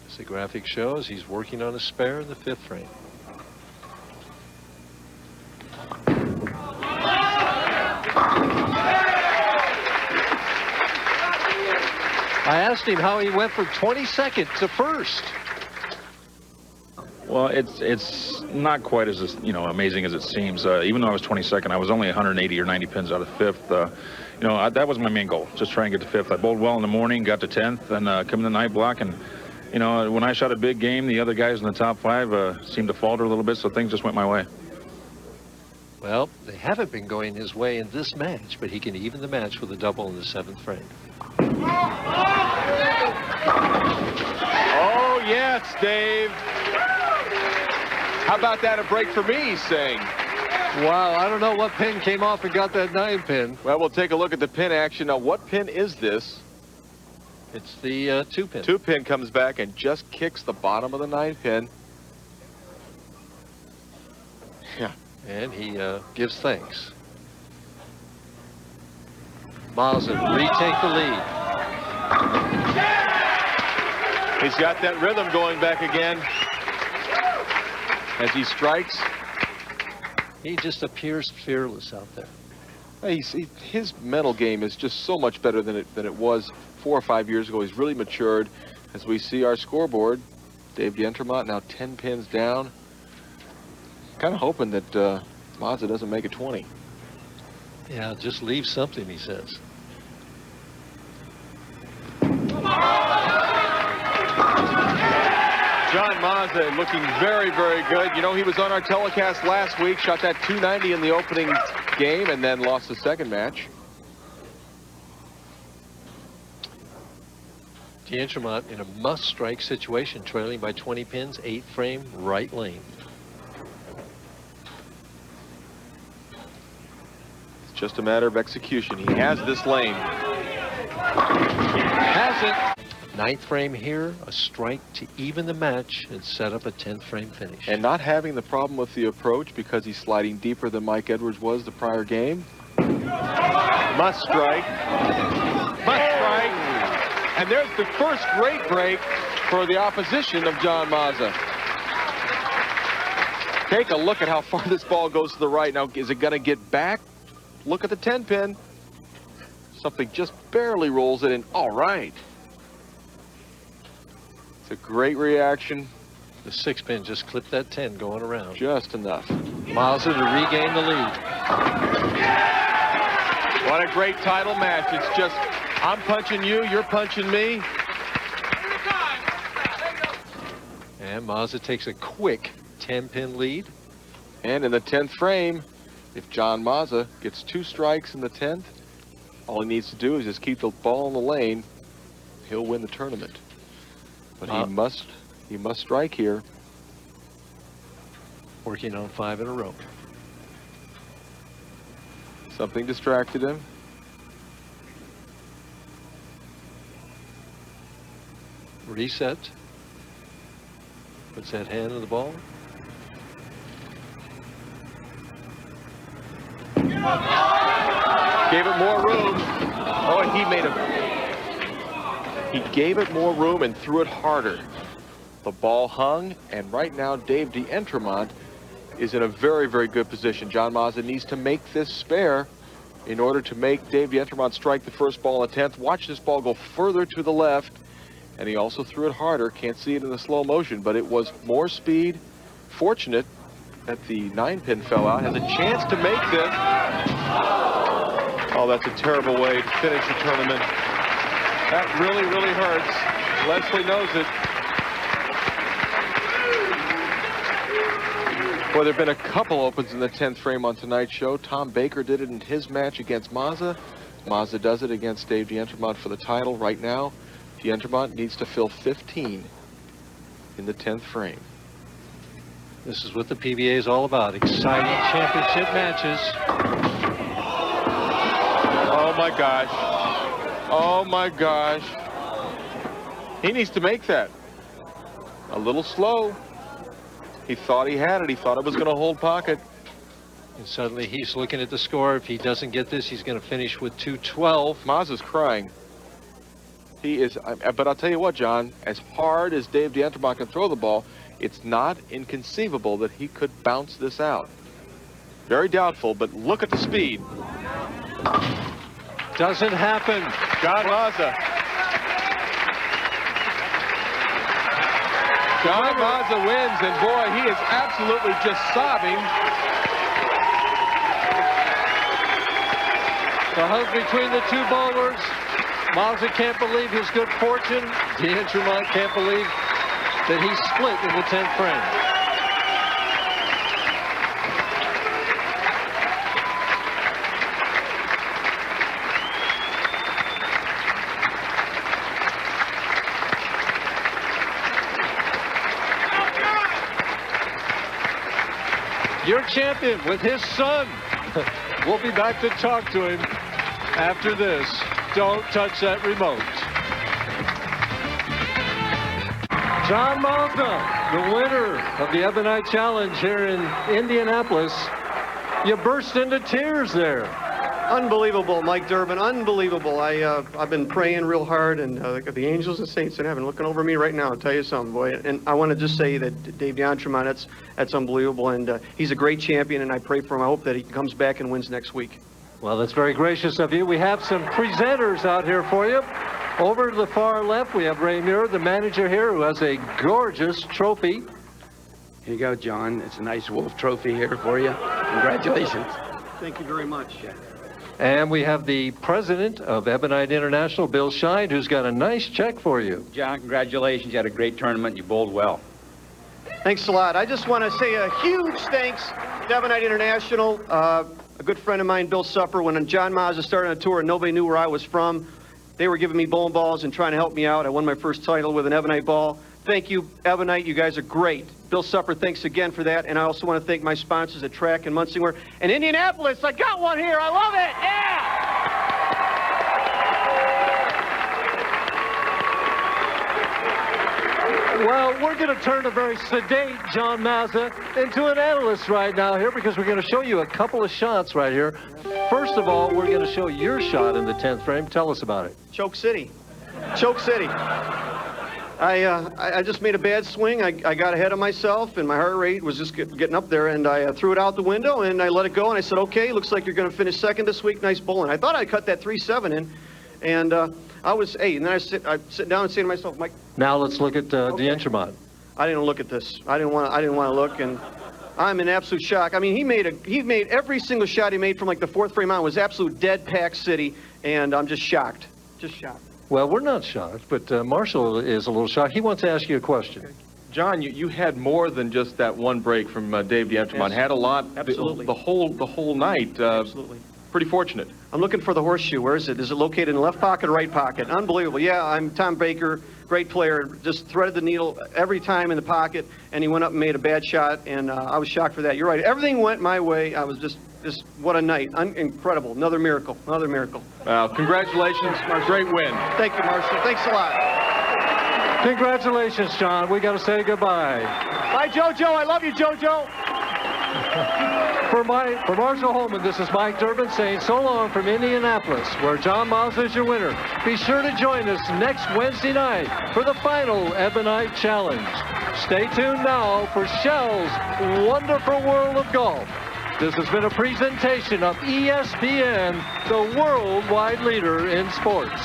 As the graphic shows, he's working on a spare in the 5th frame. I asked him how he went from 22nd to 1st. Well, it's not quite as amazing as it seems. Even though I was 22nd, I was only 180 or 90 pins out of 5th. That was my main goal, just try and get to 5th. I bowled well in the morning, got to 10th, and come in the night block. And when I shot a big game, the other guys in the top 5 seemed to falter a little bit, so things just went my way. Well, they haven't been going his way in this match, but he can even the match with a double in the 7th frame. Oh, yes, Dave. How about that, a break for me, he's saying. Wow, I don't know what pin came off and got that 9-pin. Well, we'll take a look at the pin action. Now, what pin is this? It's the 2-pin. 2-pin comes back and just kicks the bottom of the 9-pin. Yeah. And he gives thanks. Mazza retake the lead. He's got that rhythm going back again as he strikes. He just appears fearless out there. His mental game is just so much better than it was 4 or 5 years ago. He's really matured. As we see our scoreboard, Dave D'Entremont now 10 pins down. Kind of hoping that Mazza doesn't make it 20. Yeah, just leave something, he says. John Mazza looking very, very good. He was on our telecast last week, shot that 290 in the opening game, and then lost the second match. D'Entremont in a must-strike situation, trailing by 20 pins, 8th frame, right lane. It's just a matter of execution. He has this lane. Has it. 9th frame here, a strike to even the match and set up a 10th frame finish. And not having the problem with the approach because he's sliding deeper than Mike Edwards was the prior game. Must strike. Must strike. And there's the first great break for the opposition of John Mazza. Take a look at how far this ball goes to the right. Now, is it going to get back? Look at the 10-pin. Something just barely rolls it in. All right. It's a great reaction. The 6-pin just clipped that 10 going around. Just enough. Mazza to regain the lead. What a great title match. It's just, I'm punching you, you're punching me. And Mazza takes a quick 10-pin lead. And in the 10th frame, if John Mazza gets 2 strikes in the 10th, all he needs to do is just keep the ball in the lane. he'll win the tournament. But he must strike here. Working on 5 in a row. Something distracted him. Reset. Puts that hand on the ball. Gave it more room. Oh, and he gave it more room and threw it harder. The ball hung, and right now Dave D'Entremont is in a very, very good position. John Mazza needs to make this spare in order to make Dave D'Entremont strike the first ball in the 10th. Watch this ball go further to the left, and he also threw it harder. Can't see it in the slow motion, but it was more speed. Fortunate that the 9-pin fell out. Has a chance to make this. Oh, that's a terrible way to finish the tournament. That really, really hurts. Leslie knows it. Well, there have been a couple opens in the 10th frame on tonight's show. Tom Baker did it in his match against Mazza. Mazza does it against Dave D'Entremont for the title right now. D'Entremont needs to fill 15 in the 10th frame. This is what the PBA is all about. Exciting championship matches. Oh my gosh. Oh my gosh. He needs to make that. A little slow. He thought he had it. He thought it was going to hold pocket. And suddenly he's looking at the score. If he doesn't get this, he's going to finish with 212. Mazza's crying. He is, but I'll tell you what, John, as hard as Dave D'Entremont can throw the ball, it's not inconceivable that he could bounce this out. Very doubtful, but look at the speed. Doesn't happen. John Mazza. John Mazza wins, and boy, he is absolutely just sobbing. The hug between the two bowlers. Mazza can't believe his good fortune. D'Entremont can't believe that he split in the 10th frame. Your champion with his son. We'll be back to talk to him after this. Don't touch that remote. John Mazza, the winner of the Ebonite Challenge here in Indianapolis. You burst into tears there. Unbelievable, Mike Durbin, unbelievable. I've been praying real hard, and the angels and saints in heaven looking over me right now. I'll tell you something, boy. And I want to just say that Dave D'Entremont, that's unbelievable, and he's a great champion, and I pray for him. I hope that he comes back and wins next week. Well, that's very gracious of you. We have some presenters out here for you. Over to the far left, we have Ray Muir, the manager here, who has a gorgeous trophy. Here you go, John. It's a nice Wolf trophy here for you. Congratulations. Thank you very much. And we have the president of Ebonite International, Bill Scheid, who's got a nice check for you. John, congratulations. You had a great tournament. You bowled well. Thanks a lot. I just want to say a huge thanks to Ebonite International. A good friend of mine, Bill Supper, when John Mazza started on tour and nobody knew where I was from, they were giving me bowling balls and trying to help me out. I won my first title with an Ebonite ball. Thank you, Ebonite. You guys are great. Bill Supper, thanks again for that. And I also want to thank my sponsors at Track and Munsinger. And Indianapolis, I got one here. I love it. Yeah! Well, we're going to turn a very sedate John Mazza into an analyst right now here, because we're going to show you a couple of shots right here. First of all, we're going to show your shot in the 10th frame. Tell us about it. Choke City. Choke City. I just made a bad swing. I got ahead of myself, and my heart rate was just getting up there, and I threw it out the window, and I let it go, and I said, okay, looks like you're going to finish second this week. Nice bowling. I thought I cut that 3-7 in, and I was 8, and then I sit down and say to myself, Mike. Now let's look at D'Entremont. I didn't look at this. I didn't want to look, and I'm in absolute shock. I mean, he made every single shot he made from like the 4th frame on was absolute dead pack city, and I'm just shocked. Just shocked. Well, we're not shocked, but Marshall is a little shocked. He wants to ask you a question. John, you had more than just that one break from Dave D'Entremont. Yes. Had a lot. Absolutely. The whole night. Absolutely. Pretty fortunate. I'm looking for the horseshoe. Where is it? Is it located in the left pocket or right pocket? Unbelievable. Yeah, I'm Tom Baker, great player. Just threaded the needle every time in the pocket, and he went up and made a bad shot, and I was shocked for that. You're right. Everything went my way. I was just what a night. Incredible. Another miracle. Another miracle. Well, congratulations. Great win. Thank you, Marshall. Thanks a lot. Congratulations, John. We got to say goodbye. Bye, JoJo. I love you, JoJo. For Marshall Holman, this is Mike Durbin saying so long from Indianapolis, where John Mazza is your winner. Be sure to join us next Wednesday night for the final Ebonite Challenge. Stay tuned now for Shell's Wonderful World of Golf. This has been a presentation of ESPN, the worldwide leader in sports.